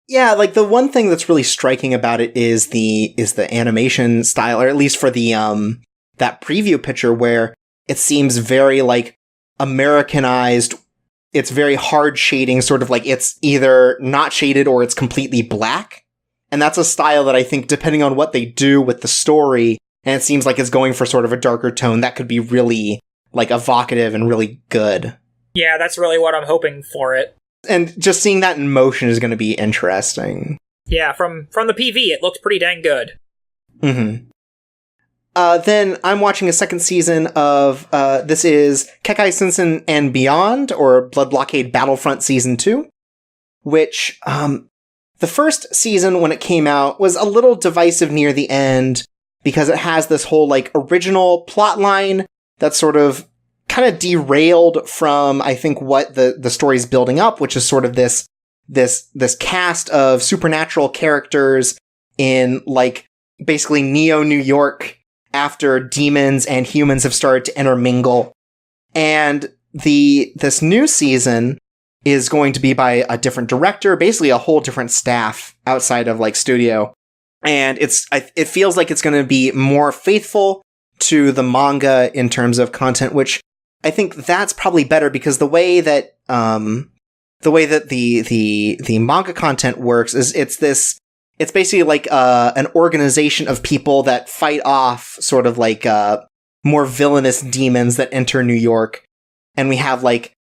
Yeah, like, the one thing that's really striking about it is the animation style, or at least for the, that preview picture where it seems very, like, Americanized. It's very hard shading, sort of like it's either not shaded or it's completely black. And that's a style that I think, depending on what they do with the story, and it seems like it's going for sort of a darker tone, that could be really, like, evocative and really good. Yeah, that's really what I'm hoping for it. And just seeing that in motion is going to be interesting. Yeah, from the PV, it looked pretty dang good. Mm-hmm. Then I'm watching a second season of, this is Kekai Sensen and Beyond, or Blood Blockade Battlefront Season 2, which, the first season, when it came out, was a little divisive near the end, because it has this whole, like, original plotline that's sort of kind of derailed from, I think, what the story's building up, which is sort of this cast of supernatural characters in, like, basically Neo-New York after demons and humans have started to intermingle. And this new season is going to be by a different director, basically a whole different staff outside of, like, studio. And it feels like it's going to be more faithful to the manga in terms of content, which I think that's probably better, because the way that the manga content works is it's basically like an organization of people that fight off sort of like more villainous demons that enter New York. And we have, like,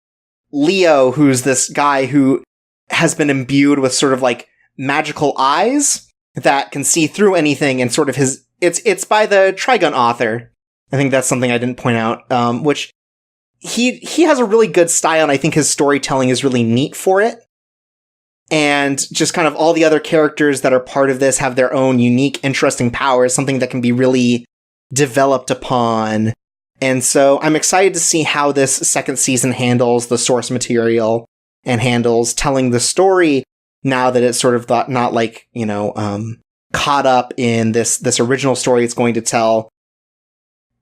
Leo, who's this guy who has been imbued with sort of, like, magical eyes that can see through anything, and sort of it's by the Trigun author. I think that's something I didn't point out, which he has a really good style, and I think his storytelling is really neat for it. And just kind of all the other characters that are part of this have their own unique, interesting powers, something that can be really developed upon. And so I'm excited to see how this second season handles the source material and handles telling the story, now that it's sort of not like, caught up in this original story it's going to tell.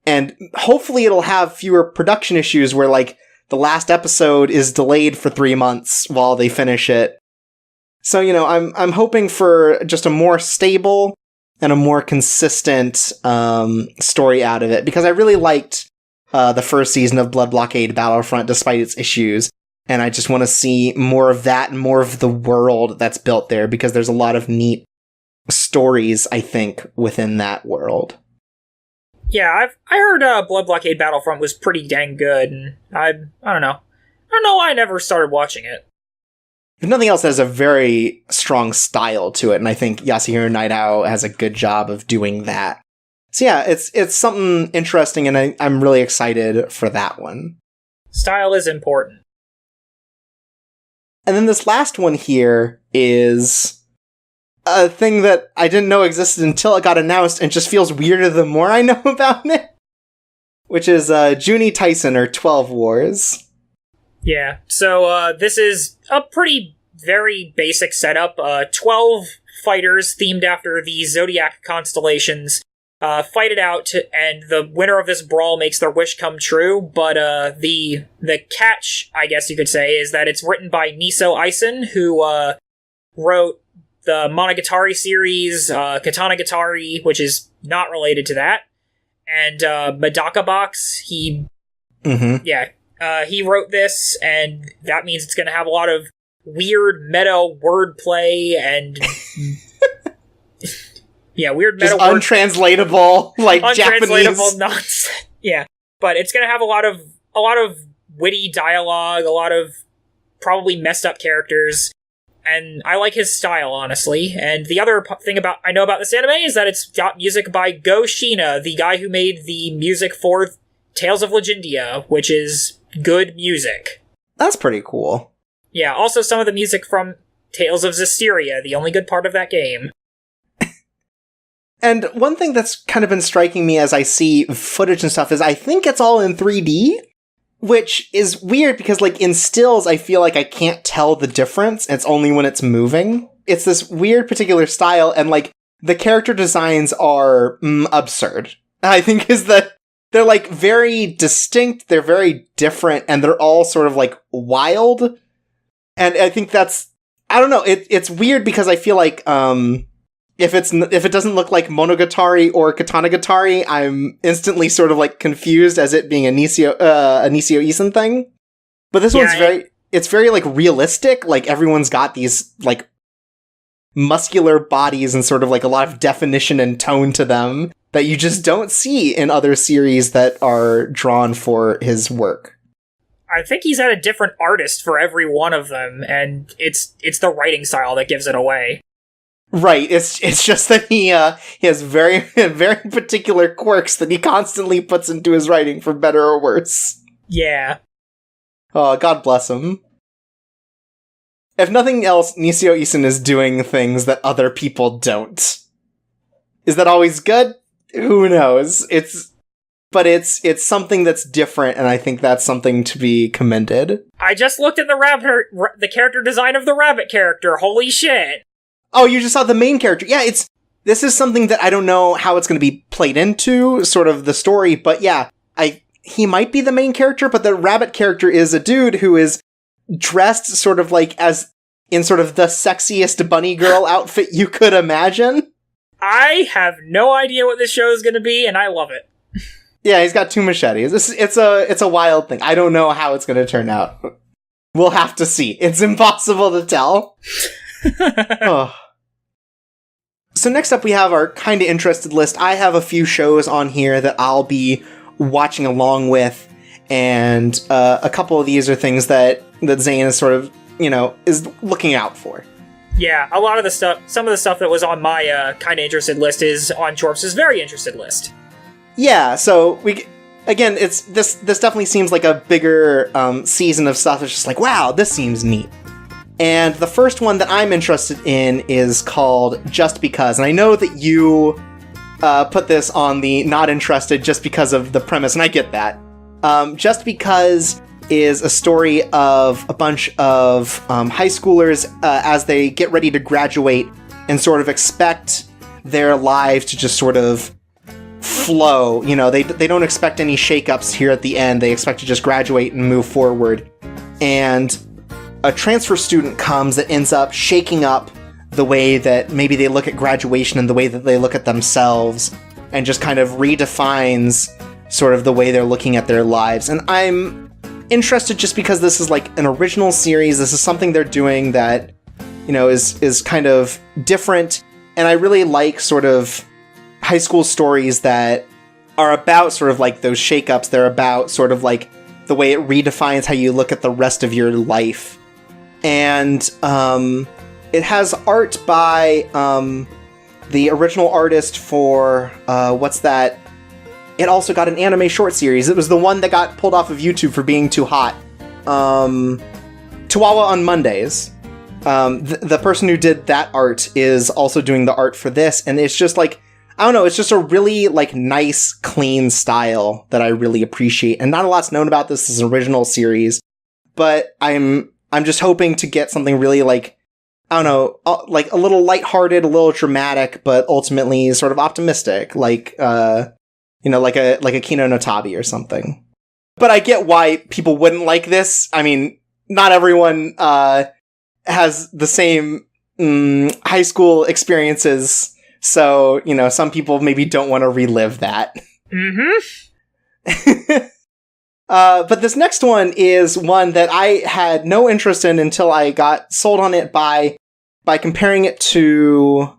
And hopefully it'll have fewer production issues where, like, the last episode is delayed for 3 months while they finish it. So, I'm hoping for just a more stable and a more consistent story out of it, because I really liked the first season of Blood Blockade Battlefront despite its issues, and I just want to see more of that and more of the world that's built there, because there's a lot of neat stories, I think, within that world. Yeah, I heard Blood Blockade Battlefront was pretty dang good, and I don't know. I don't know why I never started watching it. If nothing else, it has a very strong style to it, and I think Yasuhiro Naidao has a good job of doing that. So yeah, it's something interesting, and I'm really excited for that one. Style is important. And then this last one here is a thing that I didn't know existed until it got announced, and just feels weirder the more I know about it, which is Juni Taisen, or 12 Wars. Yeah, so this is a very basic setup. 12 fighters themed after the zodiac constellations fight it out, and the winner of this brawl makes their wish come true. But the catch, I guess you could say, is that it's written by Niso Eisen, who wrote the Monogatari series, Katanagatari, which is not related to that, and Medaka Box. He wrote this, and that means it's going to have a lot of weird meta wordplay and weird meta untranslatable, like untranslatable Japanese nonsense. Yeah, but it's going to have a lot of witty dialogue, a lot of probably messed up characters, and I like his style, honestly. And the other thing I know about this anime is that it's got music by Go Shina, the guy who made the music for Tales of Legendia, which is good music. That's pretty cool. Yeah, also some of the music from Tales of Zestiria, the only good part of that game. And one thing that's kind of been striking me as I see footage and stuff is I think it's all in 3D, which is weird because, like, in stills, I feel like I can't tell the difference. It's only when it's moving. It's this weird particular style, and, like, the character designs are absurd. I think is that they're like very distinct, they're very different, and they're all sort of like wild. And I think that's, I don't know, it's weird because I feel like if it doesn't look like Monogatari or Katanagatari, I'm instantly sort of like confused as it being a Nisio Isin thing. But this one's very like realistic. Like everyone's got these like muscular bodies and sort of like a lot of definition and tone to them that you just don't see in other series that are drawn for his work. I think he's had a different artist for every one of them, and it's the writing style that gives it away. Right, it's just that he has very very particular quirks that he constantly puts into his writing, for better or worse. Yeah. Oh, God bless him. If nothing else, Nisio Isin is doing things that other people don't. Is that always good? Who knows? It's something that's different, and I think that's something to be commended. I just looked at the character design of the rabbit character. Holy shit! Oh, you just saw the main character. Yeah, this is something that I don't know how it's going to be played into, sort of the story, but yeah, he might be the main character, but the rabbit character is a dude who is dressed sort of like as in sort of the sexiest bunny girl outfit you could imagine. I have no idea what this show is going to be, and I love it. Yeah, he's got two machetes. It's a wild thing. I don't know how it's going to turn out. We'll have to see. It's impossible to tell. Oh. So next up we have our kind of interested list. I have a few shows on here that I'll be watching along with, and a couple of these are things that Xain is sort of, is looking out for. Yeah, some of the stuff that was on my kind of interested list is on Chorps' very interested list. Yeah, so this definitely seems like a bigger season of stuff. It's just like, wow, this seems neat. And the first one that I'm interested in is called Just Because. And I know that you put this on the not interested just because of the premise, and I get that. Just Because is a story of a bunch of high schoolers as they get ready to graduate and sort of expect their lives to just sort of flow. They don't expect any shakeups here at the end. They expect to just graduate and move forward. And a transfer student comes that ends up shaking up the way that maybe they look at graduation and the way that they look at themselves, and just kind of redefines sort of the way they're looking at their lives. And I'm interested just because this is like an original series. This is something they're doing that, is kind of different. And I really like sort of high school stories that are about sort of like those shakeups. They're about sort of like the way it redefines how you look at the rest of your life. And it has art by the original artist for what's that? It also got an anime short series. It was the one that got pulled off of YouTube for being too hot. Chihuahua on Mondays. The person who did that art is also doing the art for this, and it's just like, I don't know, it's just a really like nice, clean style that I really appreciate. And not a lot's known about this as an original series, but I'm just hoping to get something really like, I don't know, like a little lighthearted, a little dramatic, but ultimately sort of optimistic, like like a Kino no Tabi or something. But I get why people wouldn't like this. I mean, not everyone has the same high school experiences, so some people maybe don't want to relive that. Mm-hmm. But this next one is one that I had no interest in until I got sold on it by comparing it to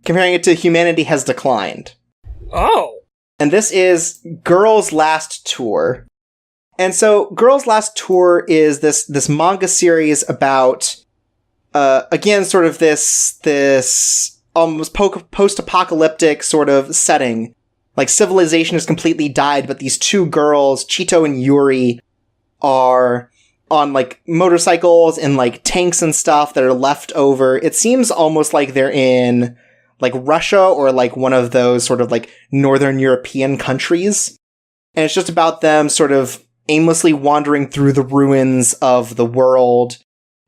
Humanity Has Declined. Oh. And this is Girls' Last Tour. And so Girls' Last Tour is this manga series about again sort of this almost post-apocalyptic sort of setting. Like, civilization has completely died, but these two girls, Chito and Yuri, are on, like, motorcycles and, like, tanks and stuff that are left over. It seems almost like they're in, like, Russia or, like, one of those sort of, like, Northern European countries. And it's just about them sort of aimlessly wandering through the ruins of the world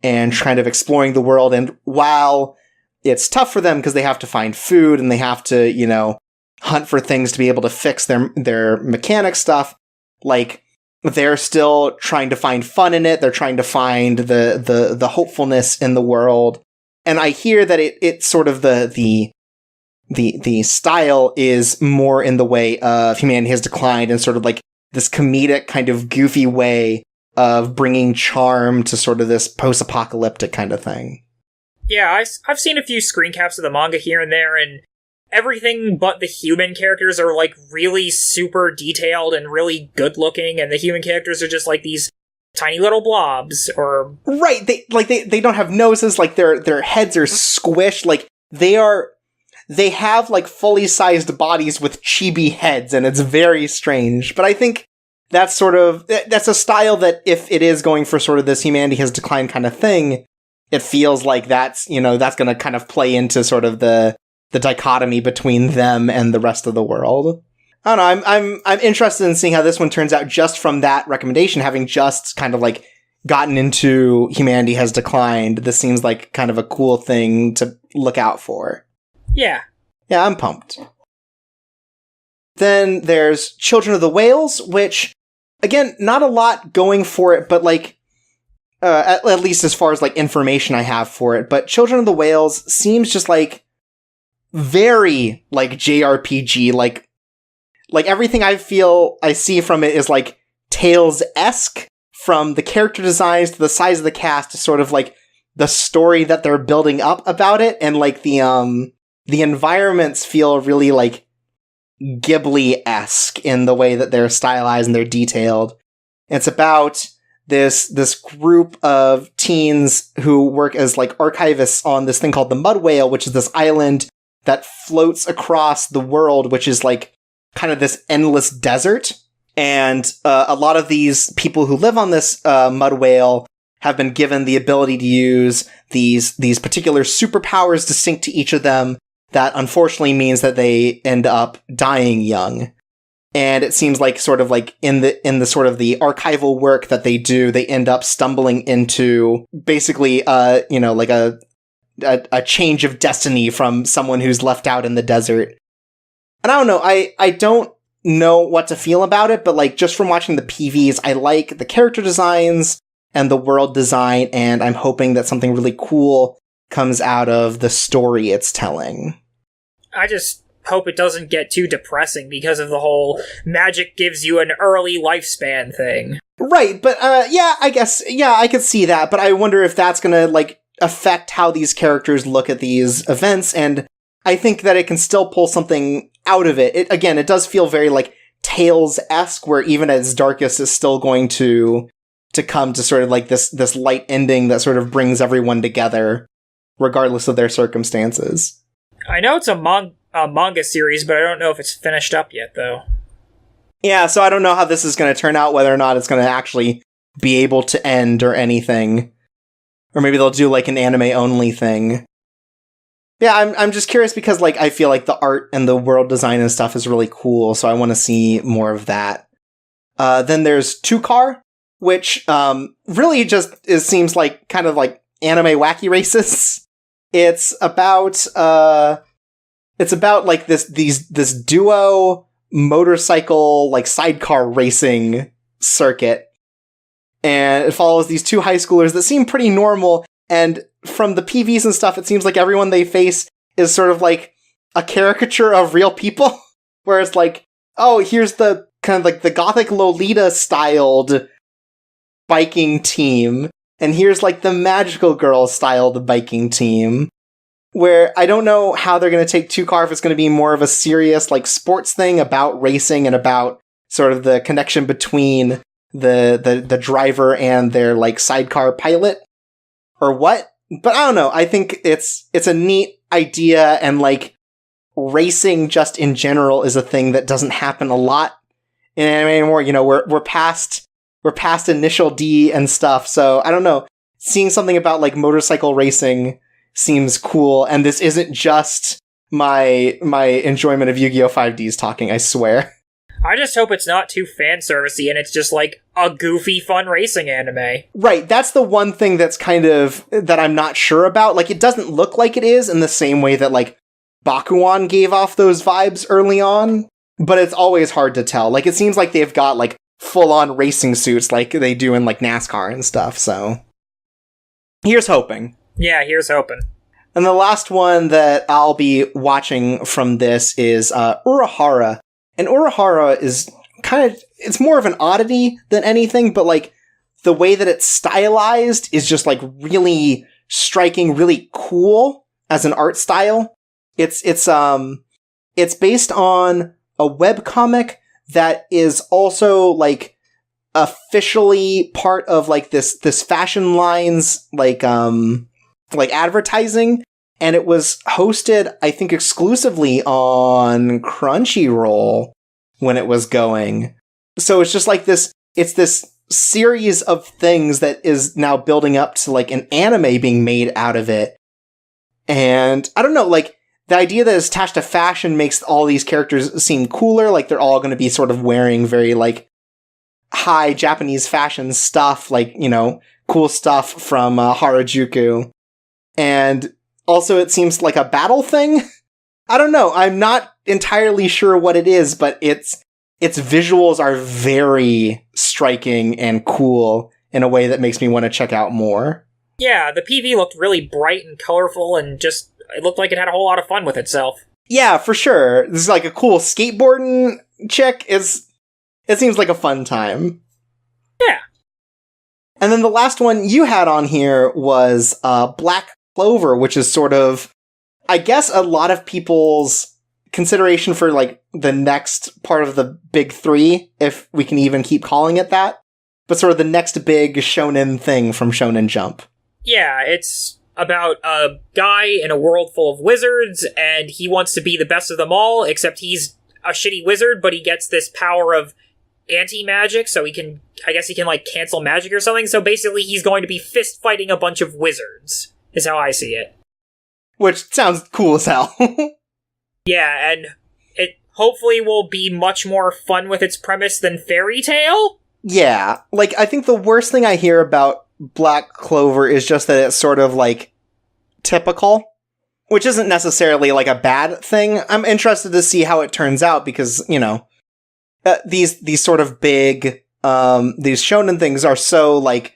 and kind of exploring the world. And while it's tough for them because they have to find food and they have to, you know, hunt for things to be able to fix their mechanic stuff. Like, they're still trying to find fun in it. They're trying to find the hopefulness in the world. And I hear that it's sort of the style is more in the way of Humanity Has Declined, and sort of like this comedic kind of goofy way of bringing charm to sort of this post-apocalyptic kind of thing. Yeah, I've seen a few screen caps of the manga here and there, and everything but the human characters are, like, really super detailed and really good-looking, and the human characters are just, like, these tiny little blobs, or... Right, they don't have noses, like, their heads are squished, like, they have, like, fully sized bodies with chibi heads, and it's very strange. But I think that's a style that, if it is going for sort of this Humanity Has Declined kind of thing, it feels like that's gonna kind of play into sort of the dichotomy between them and the rest of the world. I don't know, I'm interested in seeing how this one turns out just from that recommendation, having just kind of like gotten into Humanity Has Declined. This seems like kind of a cool thing to look out for. Yeah. Yeah, I'm pumped. Then there's Children of the Whales, which, again, not a lot going for it, but like, at least as far as like information I have for it, but Children of the Whales seems just like very like JRPG, like everything I see from it is like Tales-esque, from the character designs to the size of the cast to sort of like the story that they're building up about it, and like the environments feel really like Ghibli-esque in the way that they're stylized and they're detailed. It's about this group of teens who work as like archivists on this thing called the Mud Whale, which is this island that floats across the world, which is like kind of this endless desert. And a lot of these people who live on this Mud Whale have been given the ability to use these particular superpowers distinct to each of them. That unfortunately means that they end up dying young. And it seems like sort of like in the sort of the archival work that they do, they end up stumbling into basically like a change of destiny from someone who's left out in the desert. And I don't know, I don't know what to feel about it, but like just from watching the PVs, I like the character designs and the world design, and I'm hoping that something really cool comes out of the story it's telling. I just hope it doesn't get too depressing because of the whole magic gives you an early lifespan thing. Right, but I guess I could see that, but I wonder if that's gonna like affect how these characters look at these events, and I think that it can still pull something out of it. It does feel very like Tales-esque, where even at its darkest is still going to come to sort of like this light ending that sort of brings everyone together, regardless of their circumstances. I know it's a manga series, but I don't know if it's finished up yet, though. Yeah, so I don't know how this is going to turn out, whether or not it's going to actually be able to end or anything. Or maybe they'll do like an anime-only thing. Yeah, I'm just curious because like I feel like the art and the world design and stuff is really cool, so I want to see more of that. Then there's Two-Car, which really just seems like kind of like anime wacky races. It's about like this duo motorcycle like sidecar racing circuit, and it follows these two high schoolers that seem pretty normal, and from the PVs and stuff, it seems like everyone they face is sort of like a caricature of real people, where it's like, oh, here's the kind of like the gothic Lolita styled biking team, and here's like the magical girl styled biking team, where I don't know how they're going to take Two-Car, if it's going to be more of a serious like sports thing about racing and about sort of the connection between the driver and their like sidecar pilot, or what. But I don't know. I think it's a neat idea, and like racing just in general is a thing that doesn't happen a lot in anime anymore. You know, we're past Initial D and stuff. So I don't know. Seeing something about like motorcycle racing seems cool, and this isn't just my enjoyment of Yu-Gi-Oh! 5Ds talking, I swear. I just hope it's not too fan servicey and it's just like a goofy, fun racing anime. Right, that's the one thing that's kind of, that I'm not sure about. Like, it doesn't look like it is in the same way that, like, Bakuan gave off those vibes early on, but it's always hard to tell. Like, it seems like they've got, like, full-on racing suits like they do in, like, NASCAR and stuff, so... Here's hoping. Yeah, here's hoping. And the last one that I'll be watching from this is Urahara. And Urahara is kind of, it's more of an oddity than anything, but like the way that it's stylized is just like really striking, really cool as an art style. It's based on a webcomic that is also like officially part of like this fashion line's like advertising, and it was hosted, I think, exclusively on Crunchyroll when it was going. So it's just like this series of things that is now building up to like an anime being made out of it. And I don't know, like the idea that it's attached to fashion makes all these characters seem cooler. Like they're all going to be sort of wearing very like high Japanese fashion stuff, like, you know, cool stuff from Harajuku. And also it seems like a battle thing. I don't know. I'm not entirely sure what it is, but its visuals are very striking and cool in a way that makes me want to check out more. Yeah, the PV looked really bright and colorful and just, it looked like it had a whole lot of fun with itself. Yeah, for sure. This is like a cool skateboarding chick. It seems like a fun time. Yeah. And then the last one you had on here was Black Clover, which is sort of, I guess, a lot of people's consideration for like the next part of the big three, if we can even keep calling it that, but sort of the next big shonen thing from Shonen Jump. Yeah, it's about a guy in a world full of wizards, and he wants to be the best of them all, except he's a shitty wizard, but he gets this power of anti-magic, so he can like cancel magic or something, so basically he's going to be fist fighting a bunch of wizards, is how I see it. Which sounds cool as hell. Yeah, and it hopefully will be much more fun with its premise than Fairy Tail. Yeah, like, I think the worst thing I hear about Black Clover is just that it's sort of, like, typical, which isn't necessarily, like, a bad thing. I'm interested to see how it turns out because, you know, these sort of big, these shonen things are so, like,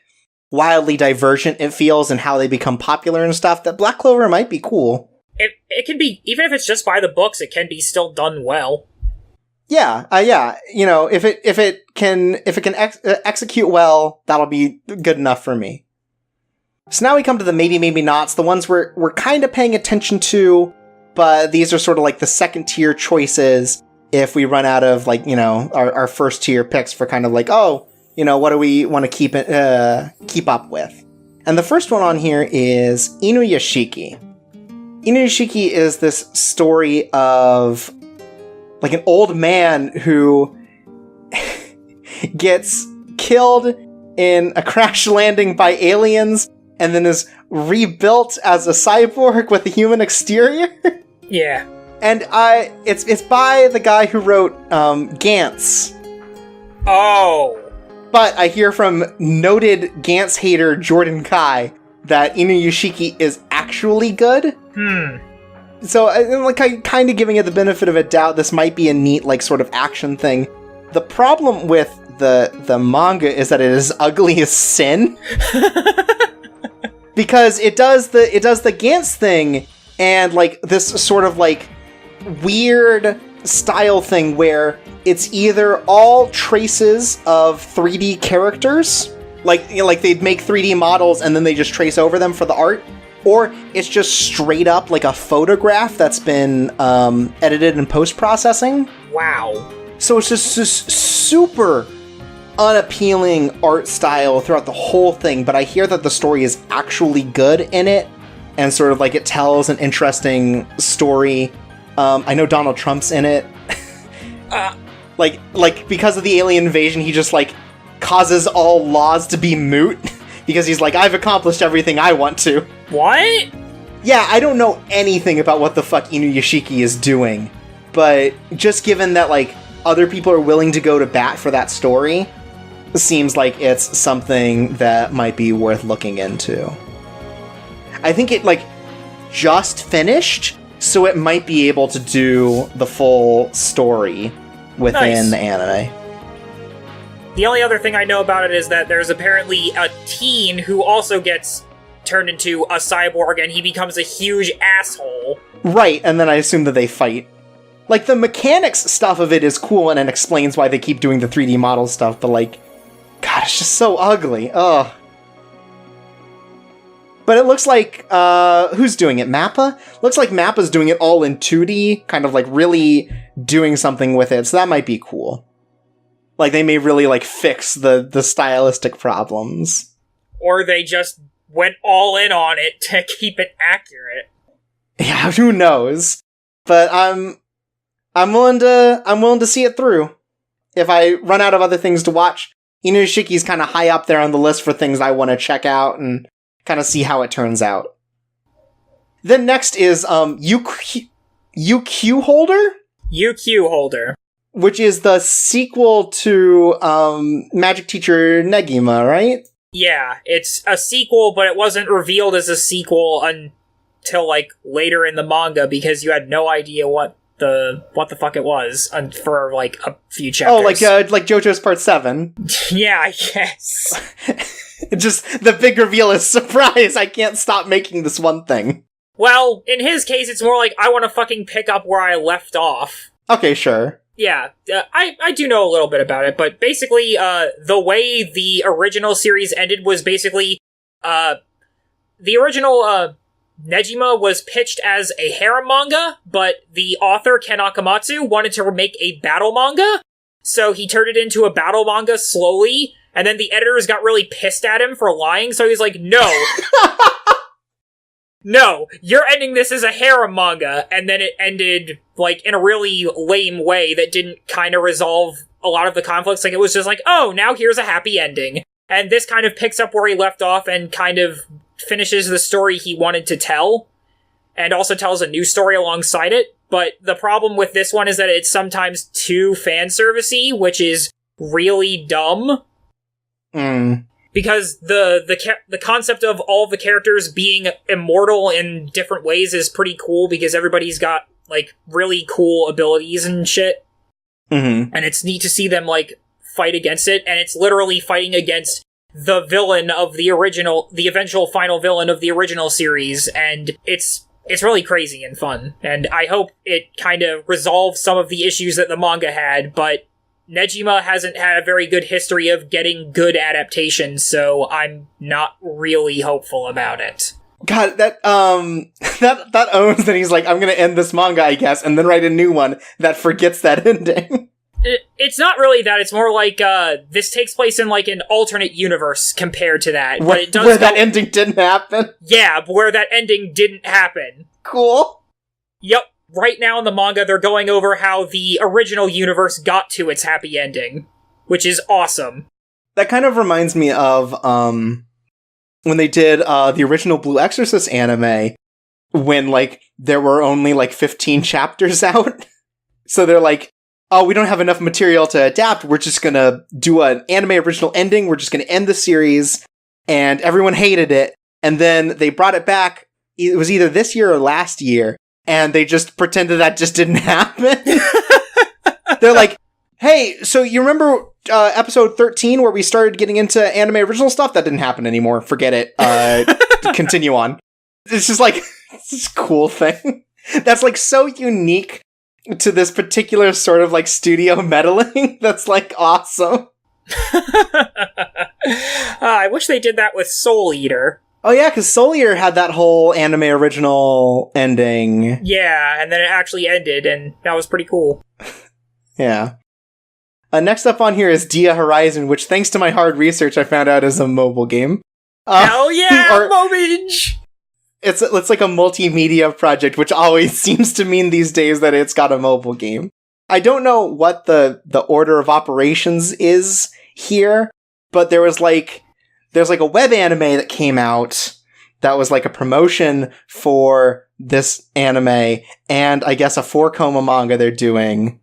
wildly divergent, it feels, in how they become popular and stuff, that Black Clover might be cool. It can be, even if it's just by the books, it can be still done well. Yeah, yeah. You know, if it can execute well, that'll be good enough for me. So now we come to the maybe nots, the ones we're kind of paying attention to, but these are sort of like the second tier choices if we run out of, like, you know, our first tier picks for kind of like, oh, you know, what do we want to keep up with? And the first one on here is Inuyashiki. Inuyashiki is this story of like an old man who gets killed in a crash landing by aliens and then is rebuilt as a cyborg with a human exterior. Yeah. And it's by the guy who wrote Gantz. Oh. But I hear from noted Gantz hater Jordan Kai that Inuyashiki is actually good. So, like, I'm kind of giving it the benefit of a doubt. This might be a neat, like, sort of action thing. The problem with the manga is that it is ugly as sin. Because it does the Gantz thing, and, like, this sort of, like, weird style thing where it's either all traces of 3D characters, like, you know, like they'd make 3D models and then they just trace over them for the art, or it's just straight up like a photograph that's been edited in post-processing. Wow. So it's just super unappealing art style throughout the whole thing, but I hear that the story is actually good in it, and sort of like it tells an interesting story. I know Donald Trump's in it. Like because of the alien invasion, he just like causes all laws to be moot because he's like, I've accomplished everything I want to. What? Yeah, I don't know anything about what the fuck Inuyashiki is doing, but just given that, like, other people are willing to go to bat for that story, seems like it's something that might be worth looking into. I think it, like, just finished, so it might be able to do the full story within the anime. The only other thing I know about it is that there's apparently a teen who also gets turned into a cyborg, and he becomes a huge asshole. Right, and then I assume that they fight. Like, the mechanics stuff of it is cool, and it explains why they keep doing the 3D model stuff, but, like, God, it's just so ugly. Ugh. But it looks like, who's doing it? Mappa? Looks like Mappa's doing it all in 2D, kind of, like, really doing something with it, so that might be cool. Like, they may really, like, fix the stylistic problems. Or they just went all in on it to keep it accurate. Yeah, who knows? But I'm willing to see it through. If I run out of other things to watch, Inuyashiki's kind of high up there on the list for things I want to check out and kind of see how it turns out. Then next is UQ Holder? UQ Holder. Which is the sequel to Magic Teacher Negima, right? Yeah, it's a sequel, but it wasn't revealed as a sequel until, like, later in the manga, because you had no idea what the fuck it was for, like, a few chapters. Oh, like JoJo's Part 7. Yeah, I guess. Just, the big reveal is, surprise, I can't stop making this one thing. Well, in his case, it's more like, I want to fucking pick up where I left off. Okay, sure. Yeah, I do know a little bit about it, but basically, the way the original series ended was basically, the original, Nejima was pitched as a harem manga, but the author, Ken Akamatsu, wanted to make a battle manga, so he turned it into a battle manga slowly, and then the editors got really pissed at him for lying, so he's like, no. No, you're ending this as a harem manga, and then it ended, like, in a really lame way that didn't kind of resolve a lot of the conflicts. Like, it was just like, oh, now here's a happy ending. And this kind of picks up where he left off and kind of finishes the story he wanted to tell, and also tells a new story alongside it. But the problem with this one is that it's sometimes too fanservice-y, which is really dumb. Because the concept of all the characters being immortal in different ways is pretty cool, because everybody's got, like, really cool abilities and shit. Mm-hmm. And it's neat to see them, like, fight against it, and it's literally fighting against the villain of the eventual final villain of the original series, and it's really crazy and fun. And I hope it kind of resolves some of the issues that the manga had, but Nejima hasn't had a very good history of getting good adaptations, so I'm not really hopeful about it. God, that owns that he's like, I'm gonna end this manga, I guess, and then write a new one that forgets that ending. It's not really that, it's more like, this takes place in, like, an alternate universe compared to that. But it does where that ending didn't happen? Yeah, where that ending didn't happen. Cool. Yep. Right now in the manga, they're going over how the original universe got to its happy ending, which is awesome. That kind of reminds me of, when they did, the original Blue Exorcist anime, when, like, there were only, like, 15 chapters out. So they're like, oh, we don't have enough material to adapt, we're just gonna do an anime original ending, we're just gonna end the series, and everyone hated it, and then they brought it back, it was either this year or last year, and they just pretended that just didn't happen. They're like, hey, so you remember episode 13 where we started getting into anime original stuff? That didn't happen anymore. Forget it. Continue on. It's just like, it's this cool thing. That's like so unique to this particular sort of like studio meddling. That's like awesome. I wish they did that with Soul Eater. Oh yeah, because Soul Eater had that whole anime original ending. Yeah, and then it actually ended, and that was pretty cool. Yeah. Next up on here is Dia Horizon, which thanks to my hard research I found out is a mobile game. Hell yeah, Mobage! It's like a multimedia project, which always seems to mean these days that it's got a mobile game. I don't know what the order of operations is here, but there's like a web anime that came out that was like a promotion for this anime, and I guess a 4-koma manga they're doing.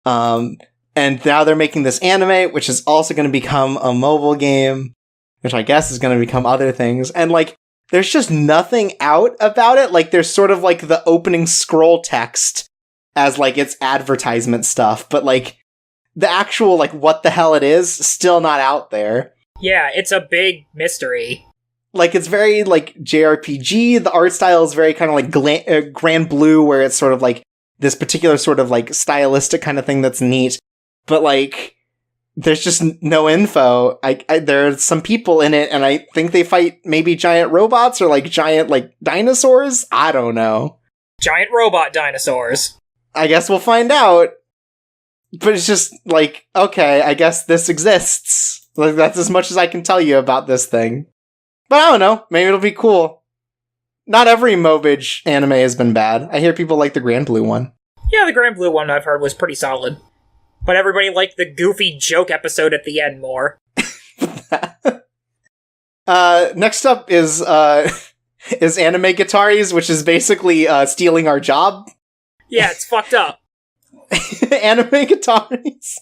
And now they're making this anime, which is also going to become a mobile game, which I guess is going to become other things. And, like, there's just nothing out about it. Like, there's sort of, like, the opening scroll text as, like, its advertisement stuff. But, like, the actual, like, what the hell it is, still not out there. Yeah, it's a big mystery. Like, it's very, like, JRPG. The art style is very kind of, like, Grand Blue, where it's sort of, like, this particular sort of, like, stylistic kind of thing that's neat. But, like, there's just no info. There are some people in it, and I think they fight maybe giant robots or, like, giant, like, dinosaurs? I don't know. Giant robot dinosaurs. I guess we'll find out. But it's just, like, okay, I guess this exists. Like, that's as much as I can tell you about this thing. But I don't know. Maybe it'll be cool. Not every Mobage anime has been bad. I hear people like the Grand Blue one. Yeah, the Grand Blue one I've heard was pretty solid. But everybody liked the goofy joke episode at the end more. Next up is Anime Guitaris, which is basically stealing our job. Yeah, it's fucked up. Anime Guitaris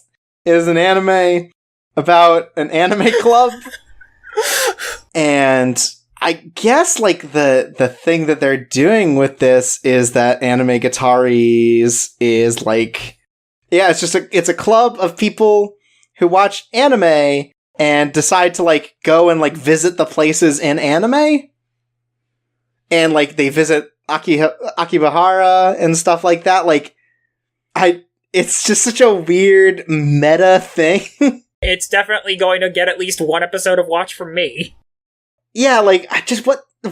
is an anime about an anime club. And I guess, like, the thing that they're doing with this is that Anime Guitaris is, like... Yeah, it's a club of people who watch anime and decide to, like, go and, like, visit the places in anime. And, like, they visit Akibahara and stuff like that. Like, it's just such a weird meta thing. It's definitely going to get at least one episode of watch from me. Yeah, like,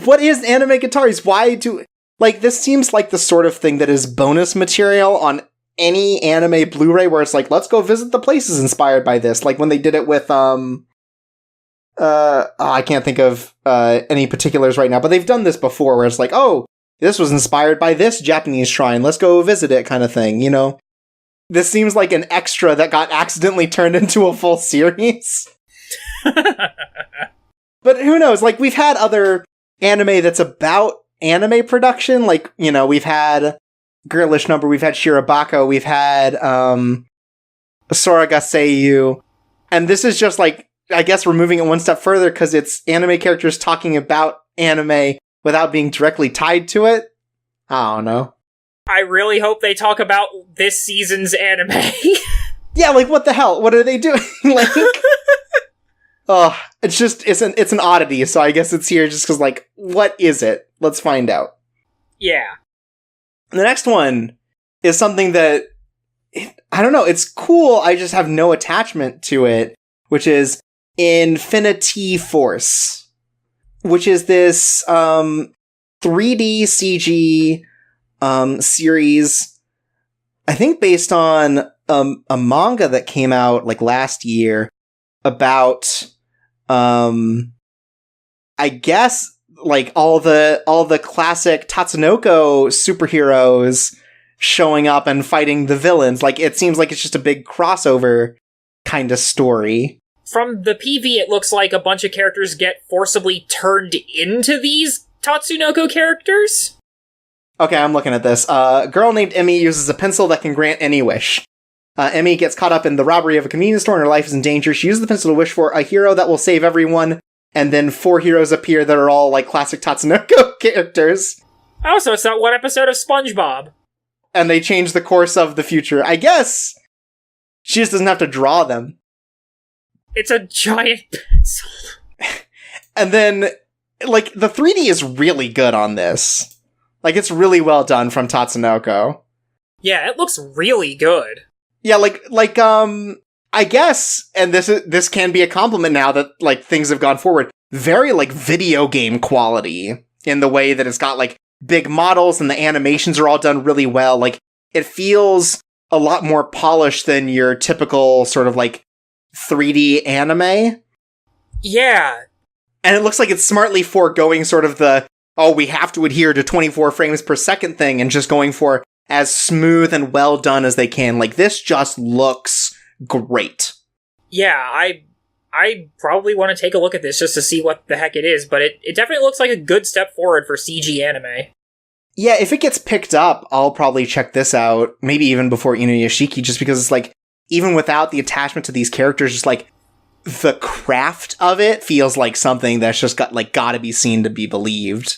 what is Anime Guitaris? Why do... Like, this seems like the sort of thing that is bonus material on any anime Blu-ray where it's like, let's go visit the places inspired by this. Like when they did it with, I can't think of any particulars right now, but they've done this before where it's like, oh, this was inspired by this Japanese shrine. Let's go visit it kind of thing, you know? This seems like an extra that got accidentally turned into a full series. But who knows? Like, we've had other anime that's about anime production. Like, you know, we've had Girlish Number, we've had Shirobako, we've had Soragaseiyu, and this is just, like, I guess we're moving it one step further because it's anime characters talking about anime without being directly tied to it. I don't know. I really hope they talk about this season's anime. Yeah, like, what the hell? What are they doing? Like, oh, it's an oddity, so I guess it's here just because, like, what is it? Let's find out. Yeah. The next one is something that, I don't know, it's cool, I just have no attachment to it, which is Infinity Force, which is this 3D CG series, I think based on a manga that came out, like, last year about, I guess, like, all the classic Tatsunoko superheroes showing up and fighting the villains. Like, it seems like it's just a big crossover kind of story. From the PV, it looks like a bunch of characters get forcibly turned into these Tatsunoko characters. Okay, I'm looking at this. A girl named Emmy uses a pencil that can grant any wish. Emmy gets caught up in the robbery of a convenience store and her life is in danger. She uses the pencil to wish for a hero that will save everyone. And then 4 heroes appear that are all, like, classic Tatsunoko characters. Oh, so it's not one episode of SpongeBob. And they change the course of the future. I guess she just doesn't have to draw them. It's a giant pencil. And then, like, the 3D is really good on this. Like, it's really well done from Tatsunoko. Yeah, it looks really good. Yeah, I guess, and this can be a compliment now that, like, things have gone forward, very, like, video game quality in the way that it's got, like, big models and the animations are all done really well. Like, it feels a lot more polished than your typical sort of, like, 3D anime. Yeah. And it looks like it's smartly foregoing sort of the, oh, we have to adhere to 24 frames per second thing and just going for as smooth and well done as they can. Like, this just looks great. Yeah, I probably want to take a look at this just to see what the heck it is, but it definitely looks like a good step forward for CG anime. Yeah, if it gets picked up, I'll probably check this out, maybe even before Inuyashiki, just because it's like, even without the attachment to these characters, just like, the craft of it feels like something that's just gotta be seen to be believed.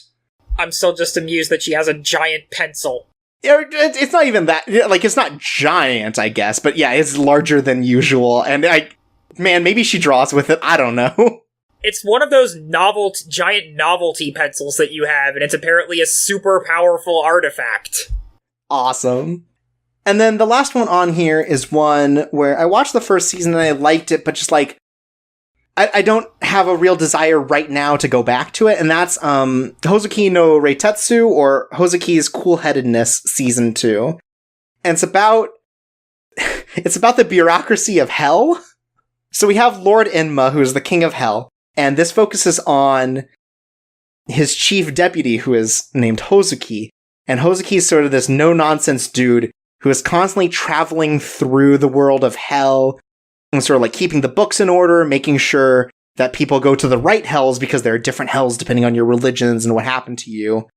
I'm still just amused that she has a giant pencil. It's not even that, like, it's not giant, I guess, but yeah, it's larger than usual, and man, maybe she draws with it, I don't know. It's one of those giant novelty pencils that you have, and it's apparently a super powerful artifact. Awesome. And then the last one on here is one where I watched the first season and I liked it, but just like, I don't have a real desire right now to go back to it, and that's Hozuki no Reitetsu, or Hozuki's Cool-Headedness Season 2. And it's about the bureaucracy of hell. So we have Lord Enma, who is the king of hell, and this focuses on his chief deputy, who is named Hozuki. And Hozuki is sort of this no-nonsense dude who is constantly traveling through the world of hell, and sort of like keeping the books in order, making sure that people go to the right hells because there are different hells depending on your religions and what happened to you.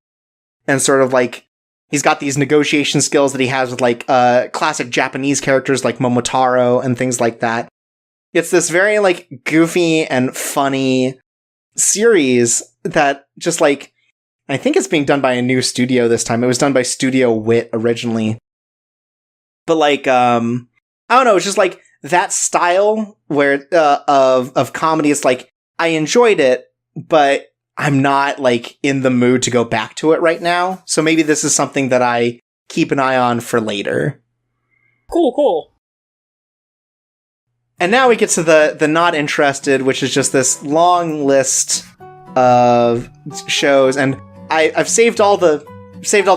And sort of like, he's got these negotiation skills that he has with like classic Japanese characters like Momotaro and things like that. It's this very like goofy and funny series that just like, I think it's being done by a new studio this time. It was done by Studio Wit originally. But like, I don't know, it's just like, that style where of comedy is like, I enjoyed it, but I'm not like in the mood to go back to it right now. So maybe this is something that I keep an eye on for later. Cool. And now we get to the not interested, which is just this long list of shows, and I've saved all the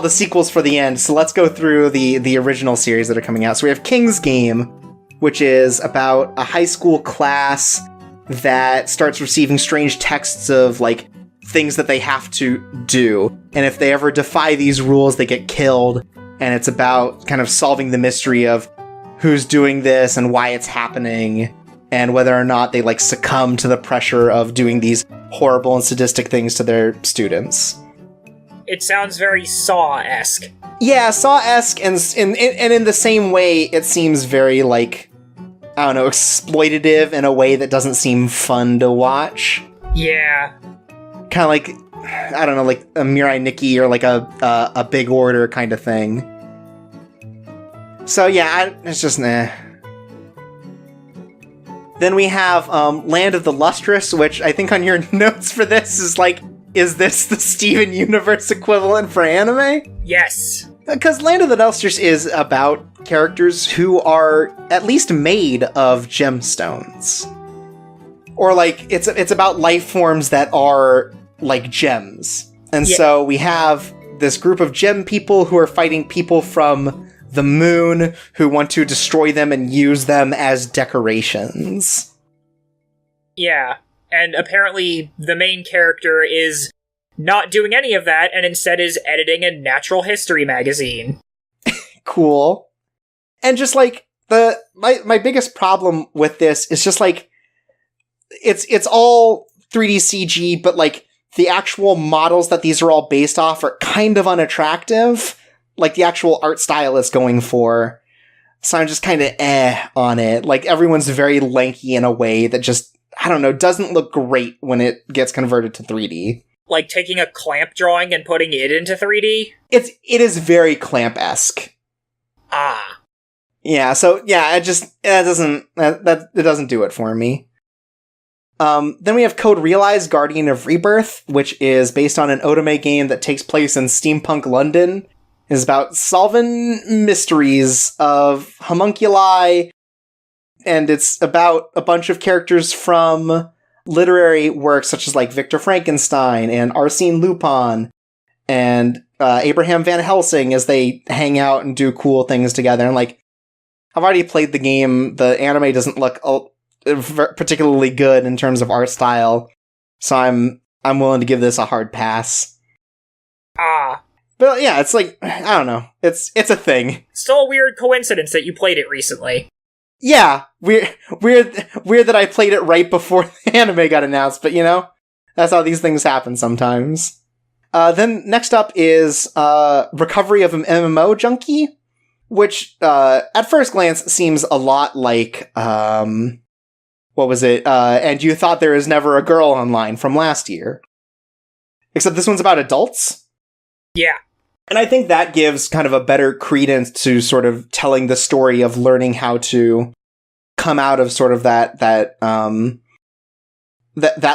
sequels for the end. So let's go through the original series that are coming out. So we have King's Game, which is about a high school class that starts receiving strange texts of, like, things that they have to do. And if they ever defy these rules, they get killed. And it's about kind of solving the mystery of who's doing this and why it's happening, and whether or not they, like, succumb to the pressure of doing these horrible and sadistic things to their students. It sounds very Saw-esque. Yeah, Saw-esque, and in the same way, it seems very, like, I don't know, exploitative in a way that doesn't seem fun to watch. Yeah. Kind of like, I don't know, like a Mirai Nikki or like a Big Order kind of thing. So yeah, it's just nah. Then we have Land of the Lustrous, which I think on your notes for this is like, is this the Steven Universe equivalent for anime? Yes. Because Land of the Lustrous is about characters who are at least made of gemstones. Or like, it's about life forms that are like gems. And so we have this group of gem people who are fighting people from the moon who want to destroy them and use them as decorations. Yeah, and apparently the main character is not doing any of that, and instead is editing a natural history magazine. Cool. And just like, my biggest problem with this is just like, it's all 3D CG, but like, the actual models that these are all based off are kind of unattractive. Like, the actual art style it's going for. So I'm just kind of on it. Like, everyone's very lanky in a way that just, I don't know, doesn't look great when it gets converted to 3D. Like taking a Clamp drawing and putting it into 3D? It is very Clamp-esque. Ah. Yeah, so, yeah, it doesn't do it for me. Then we have Code Realize, Guardian of Rebirth, which is based on an Otome game that takes place in steampunk London. It's about solving mysteries of homunculi, and it's about a bunch of characters from literary works such as like Victor Frankenstein and Arsène Lupin and Abraham Van Helsing as they hang out and do cool things together. And like, I've already played the game. The anime doesn't look particularly good in terms of art style, so I'm willing to give this a hard pass. Ah. But yeah, it's like, I don't know. It's a thing. Still a weird coincidence that you played it recently. Yeah, weird that I played it right before the anime got announced, but you know, that's how these things happen sometimes. Then next up is Recovery of an MMO Junkie, which at first glance seems a lot like, what was it? And You Thought There Was Never a Girl Online from last year. Except this one's about adults. Yeah. And I think that gives kind of a better credence to sort of telling the story of learning how to come out of sort of that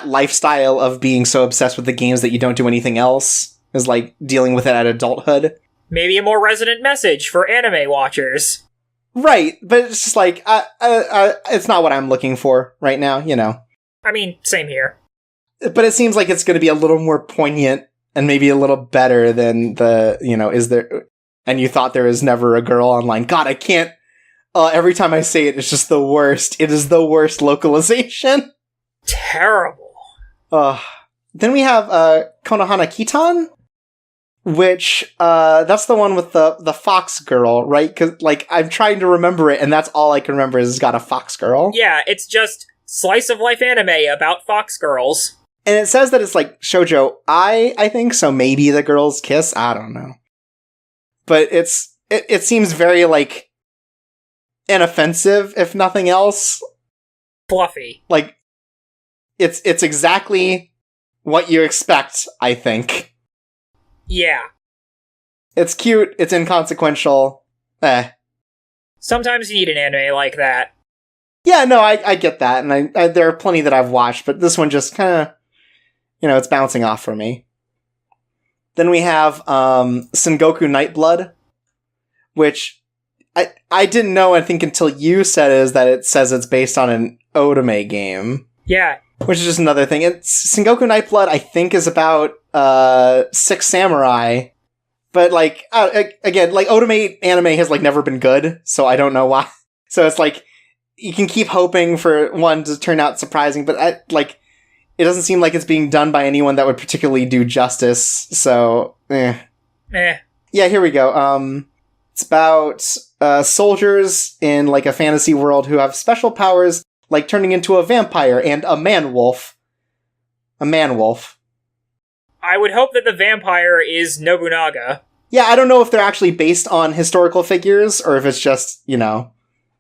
lifestyle of being so obsessed with the games that you don't do anything else, is like dealing with it at adulthood. Maybe a more resonant message for anime watchers. Right, but it's just like, it's not what I'm looking for right now, you know. I mean, same here. But it seems like it's going to be a little more poignant and maybe a little better than the, you know, is there, and you thought there was never a girl online. God, I can't, every time I say it, it's just the worst. It is the worst localization. Terrible. Then we have, Konohana Kitan, which, that's the one with the fox girl, right? Because, like, I'm trying to remember it, and that's all I can remember is it's got a fox girl. Yeah, it's just slice of life anime about fox girls. And it says that it's like shoujo, I think, so maybe the girls kiss, I don't know. But it seems very, like, inoffensive, if nothing else. Fluffy. Like, it's exactly what you expect, I think. Yeah. It's cute, it's inconsequential. Sometimes you need an anime like that. Yeah, no, I get that, and I there are plenty that I've watched, but this one just kind of, you know, it's bouncing off for me. Then we have Sengoku Nightblood, which I didn't know, I think, until you said is that it says it's based on an otome game. Yeah. Which is just another thing. It's Sengoku Nightblood, I think, is about Six Samurai. But, like, again, like, otome anime has, like, never been good, so I don't know why. So it's like, you can keep hoping for one to turn out surprising, but, it doesn't seem like it's being done by anyone that would particularly do justice, so, Yeah, here we go. It's about soldiers in, like, a fantasy world who have special powers, like turning into a vampire and a man-wolf. A man-wolf. I would hope that the vampire is Nobunaga. Yeah, I don't know if they're actually based on historical figures, or if it's just, you know,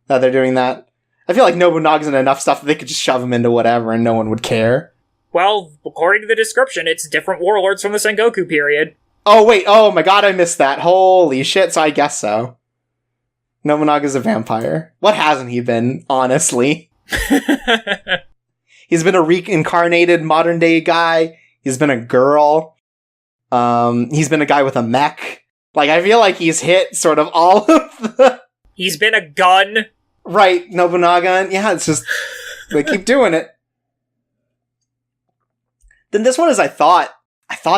that they're doing that. I feel like Nobunaga's in enough stuff that they could just shove him into whatever and no one would care. Well, according to the description, it's different warlords from the Sengoku period. Oh, wait, oh my god, I missed that. Holy shit, so I guess so. Nobunaga's a vampire. What hasn't he been, honestly? He's been a reincarnated modern-day guy. He's been a girl. He's been a guy with a mech. Like, I feel like he's hit sort of all of the... He's been a gun. Right, Nobunaga. Yeah, it's just... they keep doing it. Then this one is I thought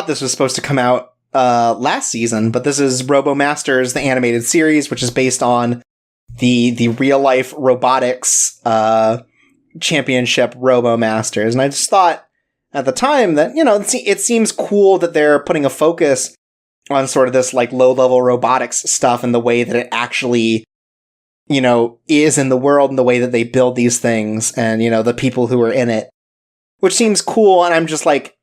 this was supposed to come out last season, but this is RoboMasters, the animated series, which is based on the real-life robotics championship RoboMasters. And I just thought at the time that, you know, it seems cool that they're putting a focus on sort of this, like, low-level robotics stuff and the way that it actually, you know, is in the world and the way that they build these things and, you know, the people who are in it. Which seems cool, and I'm just like,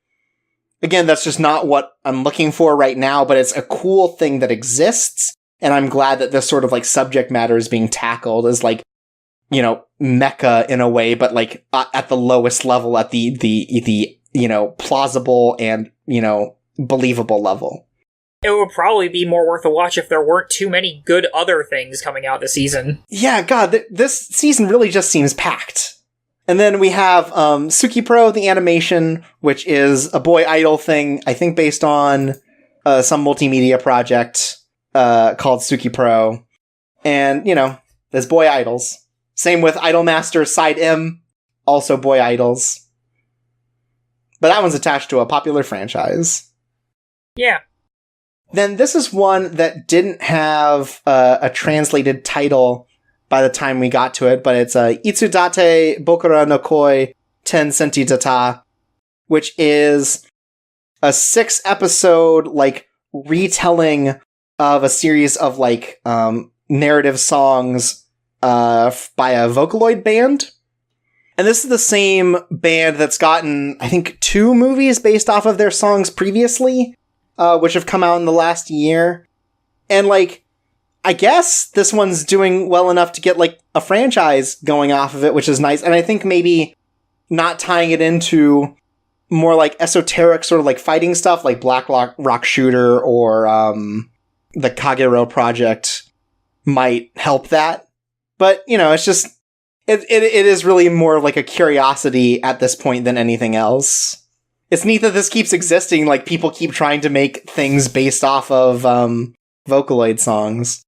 again, that's just not what I'm looking for right now, but it's a cool thing that exists, and I'm glad that this sort of, like, subject matter is being tackled as, like, you know, mecha in a way, but, like, at the lowest level, at the you know, plausible and, you know, believable level. It would probably be more worth a watch if there weren't too many good other things coming out this season. Yeah, God, this season really just seems packed. And then we have Tsukipro, the animation, which is a boy idol thing, I think based on some multimedia project called Tsukipro. And, you know, there's boy idols. Same with Idolmaster Side M, also boy idols. But that one's attached to a popular franchise. Yeah. Then this is one that didn't have a translated title by the time we got to it, but it's Itsudate Bokura no Koi Ten Senti Data, which is a 6-episode, like, retelling of a series of, like, narrative songs by a Vocaloid band. And this is the same band that's gotten, I think, 2 movies based off of their songs previously. which have come out in the last year. And, like, I guess this one's doing well enough to get, like, a franchise going off of it, which is nice. And I think maybe not tying it into more, like, esoteric sort of, like, fighting stuff, like Black Rock Shooter or the Kagero Project might help that. But, you know, it's just... It is really more like a curiosity at this point than anything else. It's neat that this keeps existing, like, people keep trying to make things based off of, Vocaloid songs.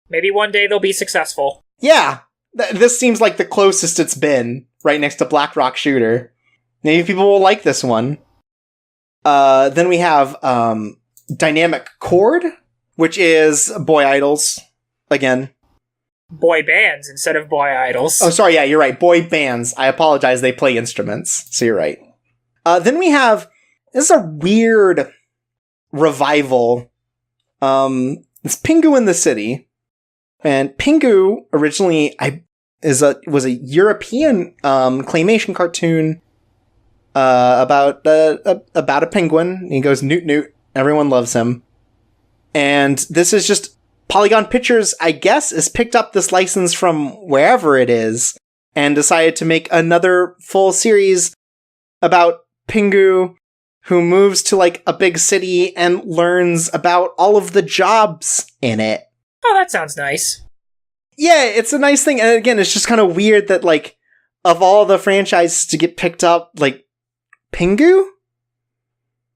Maybe one day they'll be successful. Yeah! This seems like the closest it's been, right next to Black Rock Shooter. Maybe people will like this one. Then we have, Dynamic Chord, which is Boy Idols, again. Boy bands instead of boy idols. Oh, sorry, yeah, you're right. Boy bands. I apologize, they play instruments, so you're right. Then we have... This is a weird revival. It's Pingu in the City. And Pingu, originally, was a European claymation cartoon about a penguin. He goes newt newt. Everyone loves him. And this is just... Polygon Pictures, I guess, has picked up this license from wherever it is and decided to make another full series about Pingu, who moves to, like, a big city and learns about all of the jobs in it. Oh, that sounds nice. Yeah, it's a nice thing. And again, it's just kind of weird that, like, of all the franchises to get picked up, like, Pingu?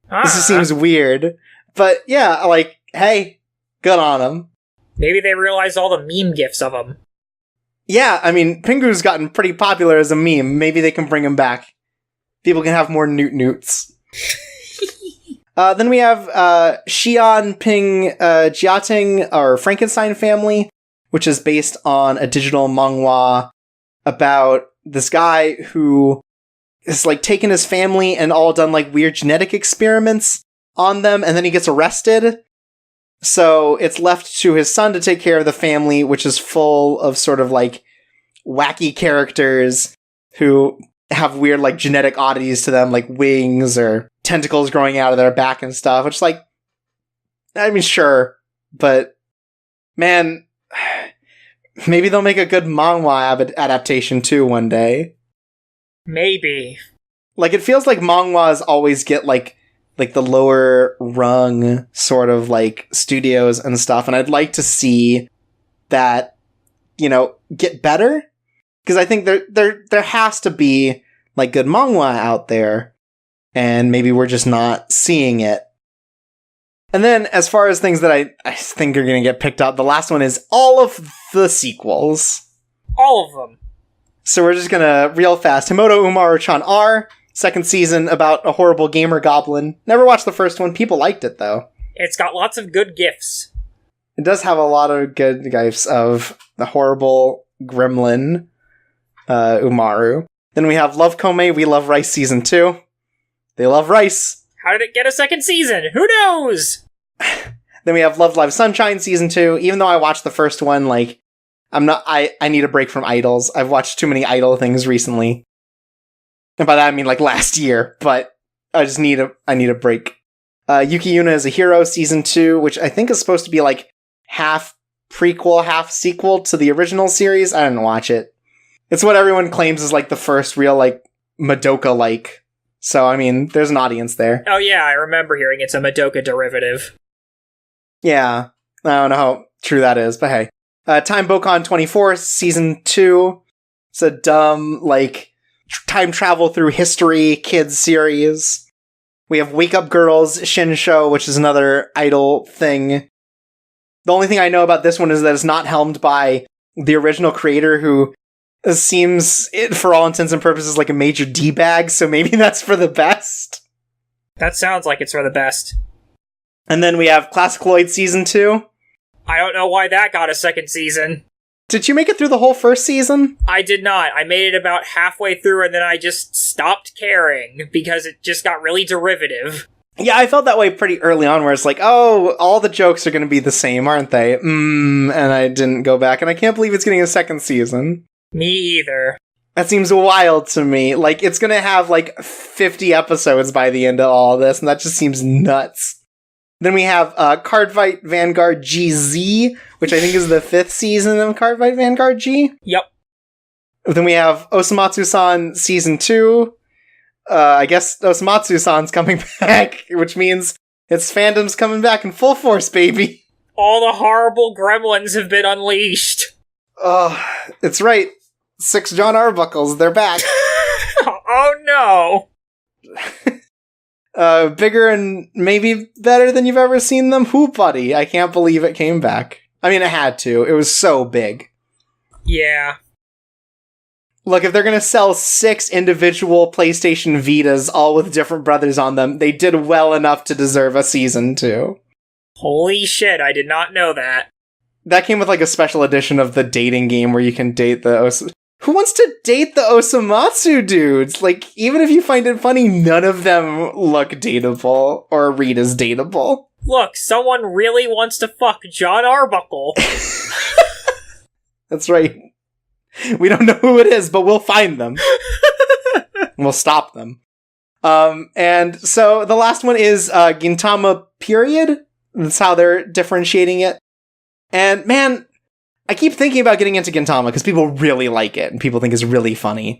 This just seems weird. But yeah, like, hey, good on them. Maybe they realized all the meme gifs of him. Yeah, I mean, Pingu's gotten pretty popular as a meme. Maybe they can bring him back. People can have more newt newts. Then we have Xian Ping Jiating, or Frankenstein Family, which is based on a digital manhwa about this guy who has, like, taken his family and all done, like, weird genetic experiments on them, and then he gets arrested. So it's left to his son to take care of the family, which is full of sort of, like, wacky characters who have weird, like, genetic oddities to them, like wings or tentacles growing out of their back and stuff. Which, like, I mean, sure, but man, maybe they'll make a good manhwa adaptation too one day. Maybe. Like, it feels like manhwas always get, like the lower rung sort of, like, studios and stuff, and I'd like to see that, you know, get better, because I think there has to be, like, good manhwa out there, and maybe we're just not seeing it. And then, as far as things that I think are going to get picked up, the last one is all of the sequels. All of them. So we're just gonna, real fast, Himoto Umaru-chan R, second season about a horrible gamer goblin. Never watched the first one. People liked it, though. It's got lots of good gifs. It does have a lot of good gifs of the horrible gremlin, Umaru. Then we have Love Kome, We Love Rice Season 2. They love rice. How did it get a second season? Who knows? Then we have Love Live Sunshine Season 2. Even though I watched the first one, like, I need a break from idols. I've watched too many idol things recently. And by that I mean, like, last year, but I need a break. Yuki Yuna is a Hero Season 2, which I think is supposed to be, like, half prequel, half sequel to the original series. I didn't watch it. It's what everyone claims is, like, the first real, like, Madoka-like. So, I mean, there's an audience there. Oh yeah, I remember hearing it's a Madoka derivative. Yeah, I don't know how true that is, but hey. Time Bokon 24, Season 2. It's a dumb, like, time travel through history kids series. We have Wake Up Girls Shinsho, which is another idol thing. The only thing I know about this one is that it's not helmed by the original creator, who seems, for all intents and purposes, like a major D-bag, so maybe that's for the best. That sounds like it's for the best. And then we have Classicaloid Season 2. I don't know why that got a second season. Did you make it through the whole first season? I did not. I made it about halfway through and then I just stopped caring because it just got really derivative. Yeah, I felt that way pretty early on, where it's like, oh, all the jokes are going to be the same, aren't they? And I didn't go back, and I can't believe it's getting a second season. Me either. That seems wild to me. Like, it's going to have, like, 50 episodes by the end of all this, and that just seems nuts. Then we have Cardfight Vanguard GZ, which I think is the 5th season of Cardfight Vanguard G. Yep. Then we have Osamatsu-san Season 2. I guess Osamatsu-san's coming back, which means its fandom's coming back in full force, baby. All the horrible gremlins have been unleashed. Oh, it's right. 6 John Arbuckles, they're back. Oh no! Bigger and maybe better than you've ever seen them? Who, buddy? I can't believe it came back. I mean, it had to. It was so big. Yeah. Look, if they're gonna sell 6 individual PlayStation Vitas, all with different brothers on them, they did well enough to deserve a season 2. Holy shit, I did not know that. That came with, like, a special edition of the dating game where you can date the Who wants to date the Osamatsu dudes? Like, even if you find it funny, none of them look dateable or read as dateable. Look, someone really wants to fuck John Arbuckle. That's right. We don't know who it is, but we'll find them. We'll stop them. And so the last one is Gintama period. That's how they're differentiating it. And man, I keep thinking about getting into Gintama because people really like it and people think it's really funny.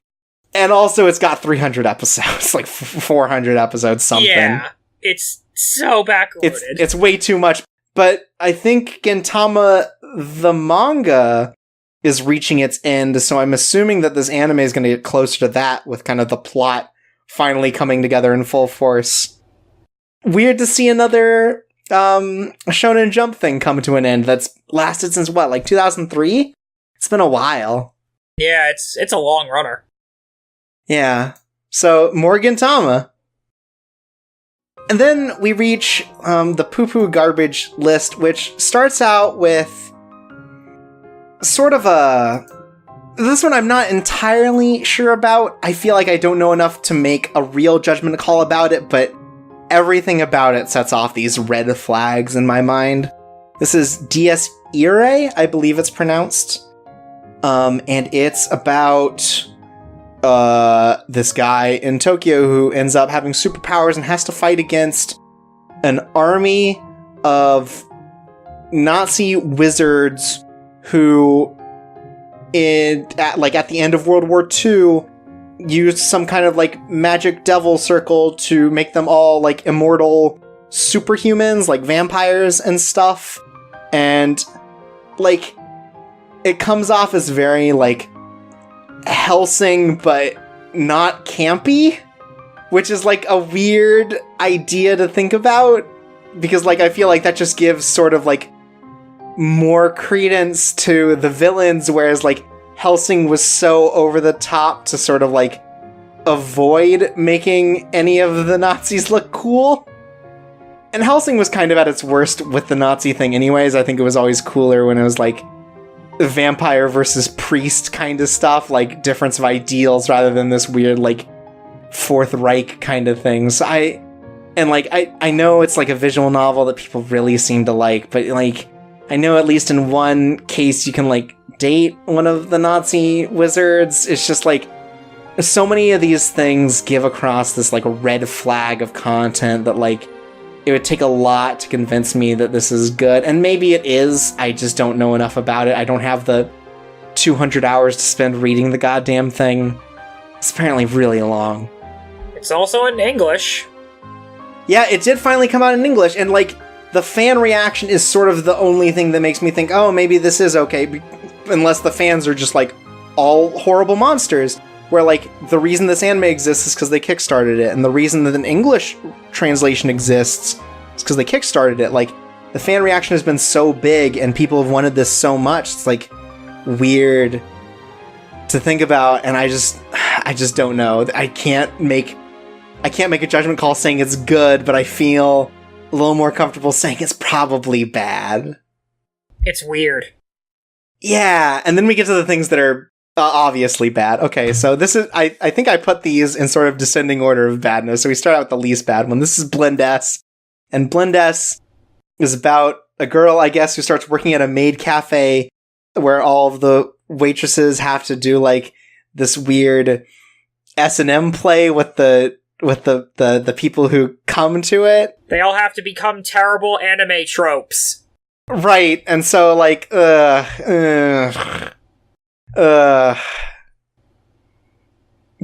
And also it's got 300 episodes, like 400 episodes, something. Yeah, it's so backwarded. It's way too much. But I think Gintama, the manga, is reaching its end, so I'm assuming that this anime is going to get closer to that with kind of the plot finally coming together in full force. Weird to see another Shonen Jump thing come to an end that's lasted since what, like 2003? It's been a while. Yeah, it's a long runner. Yeah. So, more Gintama. And then we reach the Poopoo garbage list, which starts out with sort of this one I'm not entirely sure about. I feel like I don't know enough to make a real judgment call about it, but everything about it sets off these red flags in my mind. This is Dies Irae, I believe it's pronounced. And it's about this guy in Tokyo who ends up having superpowers and has to fight against an army of Nazi wizards who, at the end of World War II, used some kind of, like, magic devil circle to make them all, like, immortal superhumans, like vampires and stuff. And, like, it comes off as very, like, Hellsing, but not campy, which is, like, a weird idea to think about, because, like, I feel like that just gives sort of, like, more credence to the villains, whereas, like, Hellsing was so over the top to sort of, like, avoid making any of the Nazis look cool. And Hellsing was kind of at its worst with the Nazi thing anyways. I think it was always cooler when it was, like, vampire versus priest kind of stuff, like, difference of ideals rather than this weird, like, Fourth Reich kind of thing. So I know it's, like, a visual novel that people really seem to like, but, like, I know at least in one case you can, like, date one of the Nazi wizards. It's just, like, so many of these things give across this, like, red flag of content that, like, it would take a lot to convince me that this is good. And maybe it is, I just don't know enough about it. I don't have the 200 hours to spend reading the goddamn thing. It's apparently really long. It's also in English. Yeah, it did finally come out in English, and, like, the fan reaction is sort of the only thing that makes me think, oh, maybe this is okay, unless the fans are just, like, all horrible monsters. Where, like, the reason this anime exists is because they kickstarted it, and the reason that an English translation exists is because they kickstarted it. Like, the fan reaction has been so big, and people have wanted this so much, it's, like, weird to think about, and I just don't know. I can't make a judgment call saying it's good, but I feel a little more comfortable saying it's probably bad. It's weird. Yeah, and then we get to the things that are obviously bad. Okay, so this is, I think I put these in sort of descending order of badness, so we start out with the least bad one. This is Blend S, and Blend S is about a girl, I guess, who starts working at a maid cafe where all of the waitresses have to do, like, this weird S&M play with the the people who come to it. They all have to become terrible anime tropes. Right, and so, like, But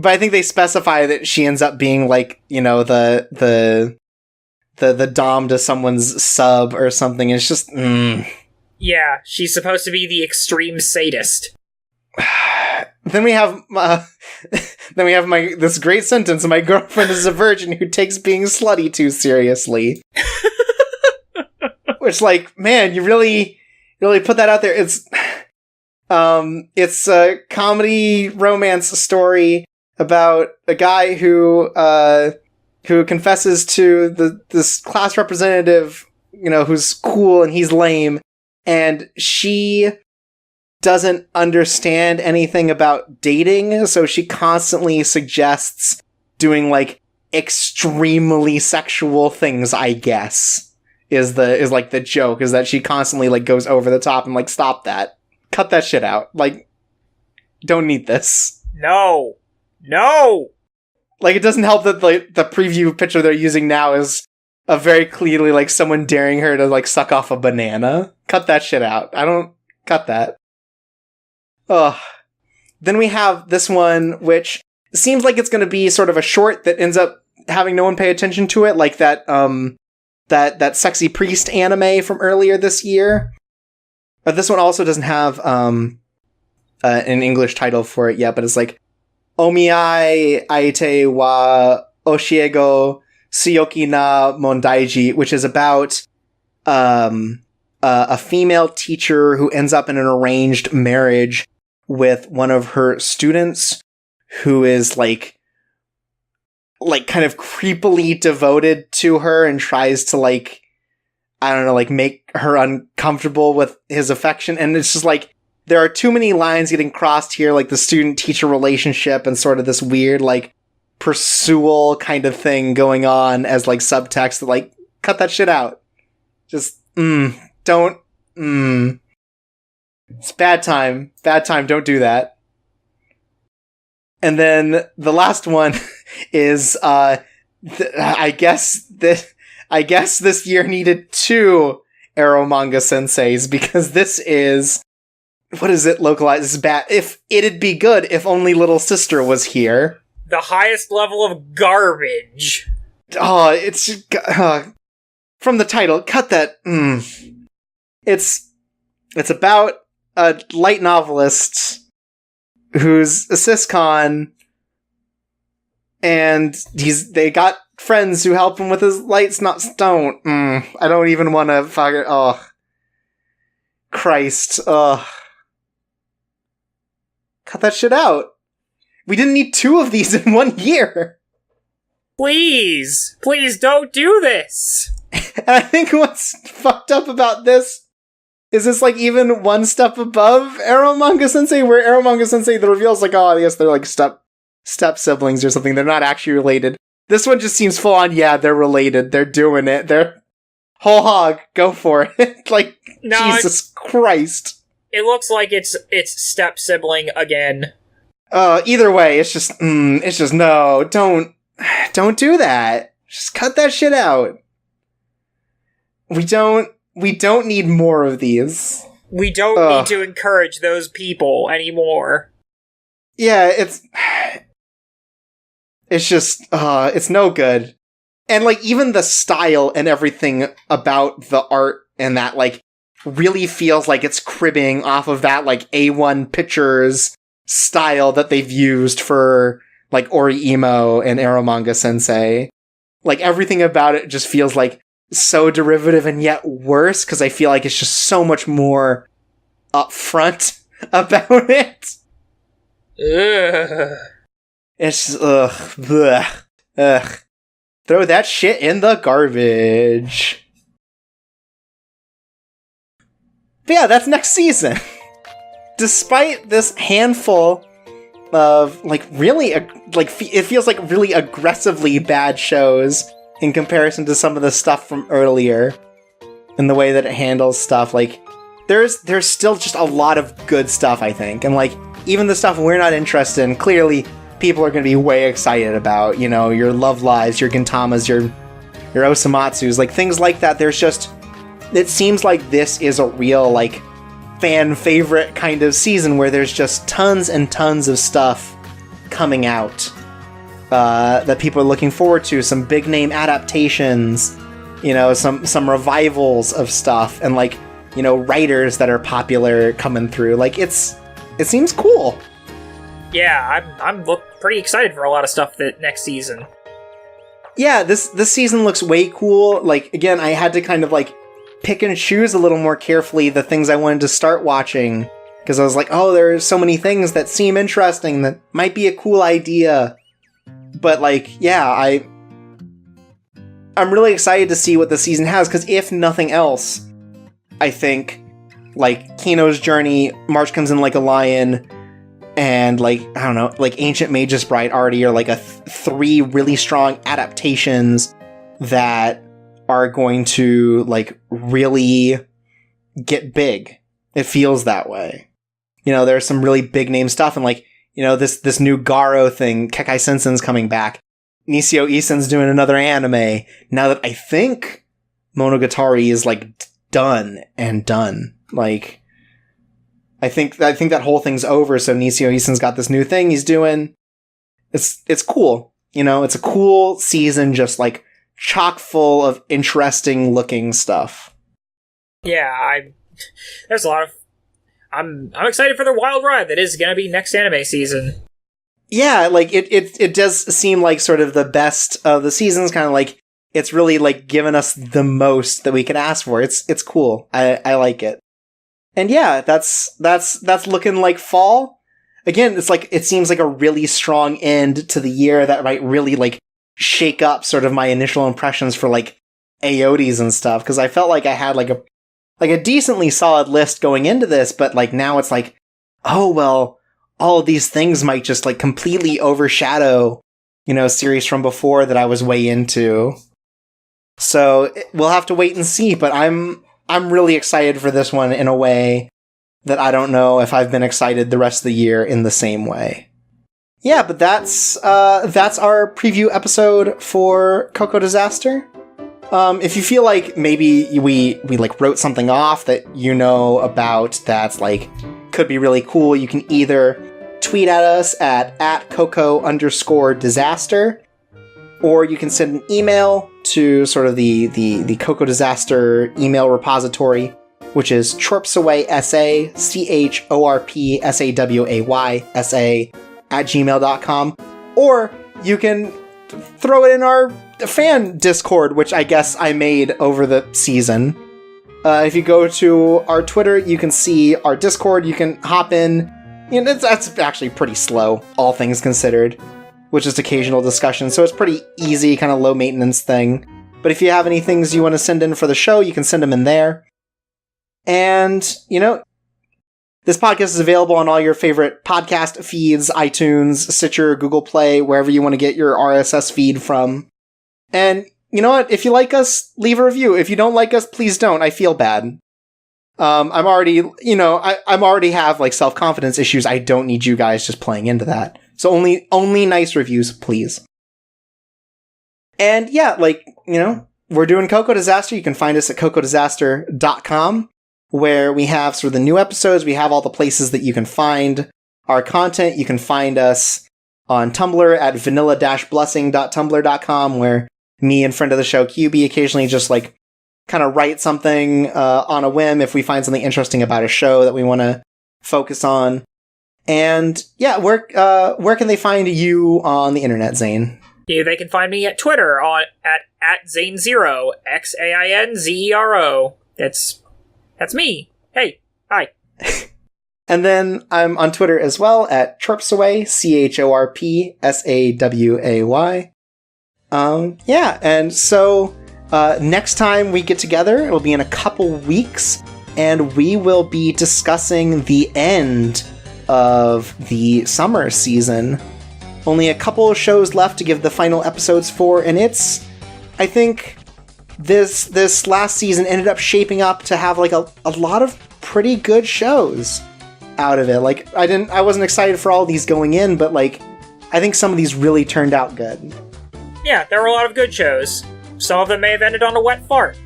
I think they specify that she ends up being, like, you know, the dom to someone's sub or something. It's just, Yeah, she's supposed to be the extreme sadist. Then we have this great sentence, my girlfriend is a virgin who takes being slutty too seriously. Which, like, man, you really put that out there. It's a comedy romance story about a guy who confesses to this class representative, you know, who's cool and he's lame, and she doesn't understand anything about dating, so she constantly suggests doing, like, extremely sexual things, I guess. Is like the joke, is that she constantly, like, goes over the top and, like, stop that. Cut that shit out. Like, don't need this. No! Like, it doesn't help that, like, the preview picture they're using now is a very clearly, like, someone daring her to, like, suck off a banana. Cut that shit out. Cut that. Ugh. Then we have this one, which seems like it's gonna be sort of a short that ends up having no one pay attention to it, like that Sexy Priest anime from earlier this year. But this one also doesn't have an English title for it yet, but it's like Omiai Aite wa Oshiego Suyoki na Mondaiji, which is about a female teacher who ends up in an arranged marriage with one of her students who is like kind of creepily devoted to her and tries to, like, I don't know, like, make her uncomfortable with his affection. And it's just like, there are too many lines getting crossed here, like the student-teacher relationship and sort of this weird, like, pursual kind of thing going on as, like, subtext. Like, cut that shit out. Just, don't, It's bad time, don't do that. And then the last one is, I guess this year needed 2 Arrow manga senseis, because this is, what is it localized? This is bad. If it'd be good if only Little Sister was here. The highest level of garbage. Oh, it's just, from the title, cut that. It's about a light novelist who's a syscon, and they got friends who help him with his lights. Don't. I don't even want to fucking. Oh, Christ. Cut that shit out. We didn't need 2 of these in 1 year. Please don't do this. And I think what's fucked up about this is it's like even one step above Arrow Manga Sensei, where Arrow Manga Sensei, the reveal's like, oh, I guess they're like step siblings or something. They're not actually related. This one just seems full on, yeah, they're related. They're doing it. They're whole hog. Go for it. Like, no, Jesus Christ. It looks like it's step sibling again. Either way, it's just no, don't do that. Just cut that shit out. We don't need more of these. We don't need to encourage those people anymore. Yeah, it's just, it's no good. And, like, even the style and everything about the art and that, like, really feels like it's cribbing off of that, like, A1 Pictures style that they've used for, like, Ori-Emo and Arrow Manga Sensei. Like, everything about it just feels, like, so derivative and yet worse, because I feel like it's just so much more upfront about it. Ugh. It's just, ugh. Throw that shit in the garbage. But yeah, that's next season. Despite this handful of, like, really, it feels like really aggressively bad shows in comparison to some of the stuff from earlier, and the way that it handles stuff, like, there's still just a lot of good stuff, I think, and, like, even the stuff we're not interested in, clearly, people are going to be way excited about. You know, your Love Lives, your Gintamas, your Osamatsus, like things like that. There's just, it seems like this is a real like fan favorite kind of season where there's just tons and tons of stuff coming out that people are looking forward to. Some big name adaptations, you know, some revivals of stuff, and like, you know, writers that are popular coming through. Like it seems cool. Yeah, I'm pretty excited for a lot of stuff that next season. Yeah, this season looks way cool. Like, again, I had to kind of like pick and choose a little more carefully the things I wanted to start watching, because I was like, oh, there's so many things that seem interesting that might be a cool idea. But like, yeah, I'm really excited to see what the season has, because if nothing else, I think like Kino's Journey, March Comes In Like a Lion, and like, I don't know, like Ancient Mage's Bride already are like three really strong adaptations that are going to like really get big. It feels that way. You know, there's some really big name stuff, and like, you know, this new Garo thing, Kekai Sensen's coming back. Nisio Isen's doing another anime. Now that I think Monogatari is like done. Like, I think that whole thing's over, so Nisio Isen's got this new thing he's doing. It's cool. You know, it's a cool season, just like chock full of interesting looking stuff. Yeah, there's a lot of I'm excited for the wild ride that is gonna be next anime season. Yeah, like it does seem like sort of the best of the seasons, kind of like it's really like given us the most that we could ask for. It's cool. I like it. And yeah, that's looking like fall. Again, it's like, it seems like a really strong end to the year that might really like shake up sort of my initial impressions for like AOTs and stuff, because I felt like I had like a decently solid list going into this, but like now it's like, oh well, all of these things might just like completely overshadow, you know, series from before that I was way into. So we'll have to wait and see, but I'm really excited for this one in a way that I don't know if I've been excited the rest of the year in the same way. Yeah, but that's our preview episode for Coco Disaster. If you feel like maybe we like wrote something off that you know about that's like could be really cool, you can either tweet at us at @Coco_disaster, or you can send an email to sort of the Coco Disaster email repository, which is chorpsawaysa, chorpsawaysa @gmail.com, or you can throw it in our fan Discord, which I guess I made over the season. If you go to our Twitter, you can see our Discord, you can hop in. You know, that's actually pretty slow, all things considered, with just occasional discussion, so it's pretty easy, kind of low maintenance thing. But if you have any things you want to send in for the show, you can send them in there. And, you know, this podcast is available on all your favorite podcast feeds, iTunes, Stitcher, Google Play, wherever you want to get your RSS feed from. And you know what? If you like us, leave a review. If you don't like us, please don't. I feel bad. I'm already, you know, I'm already have like self-confidence issues. I don't need you guys just playing into that. So only nice reviews, please. And yeah, like, you know, we're doing Coco Disaster. You can find us at cocodisaster.com, where we have sort of the new episodes. We have all the places that you can find our content. You can find us on Tumblr at vanilla-blessing.tumblr.com, where me and friend of the show QB occasionally just like kind of write something on a whim if we find something interesting about a show that we want to focus on. And yeah, where can they find you on the internet, Xain? Yeah, they can find me at Twitter at Xain0, XAINZERO. That's me. Hey, hi. And then I'm on Twitter as well at Chorpsaway, CHORPSAWAY. Yeah, and so next time we get together, it'll be in a couple weeks, and we will be discussing the end of the summer season. Only a couple of shows left to give the final episodes for, and I think this last season ended up shaping up to have like a lot of pretty good shows out of it. Like I wasn't excited for all these going in, but like I think some of these really turned out good. Yeah, there were a lot of good shows. Some of them may have ended on a wet fart.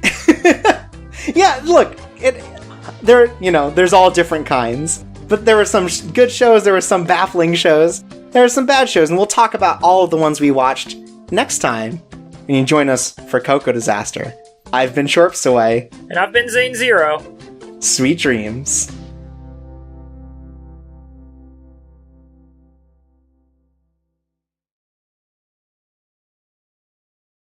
Yeah, look, there's all different kinds. But there were some good shows, there were some baffling shows, there were some bad shows, and we'll talk about all of the ones we watched next time when you join us for Cocoa Disaster. I've been Chorps Away. And I've been Xain Zero. Sweet dreams.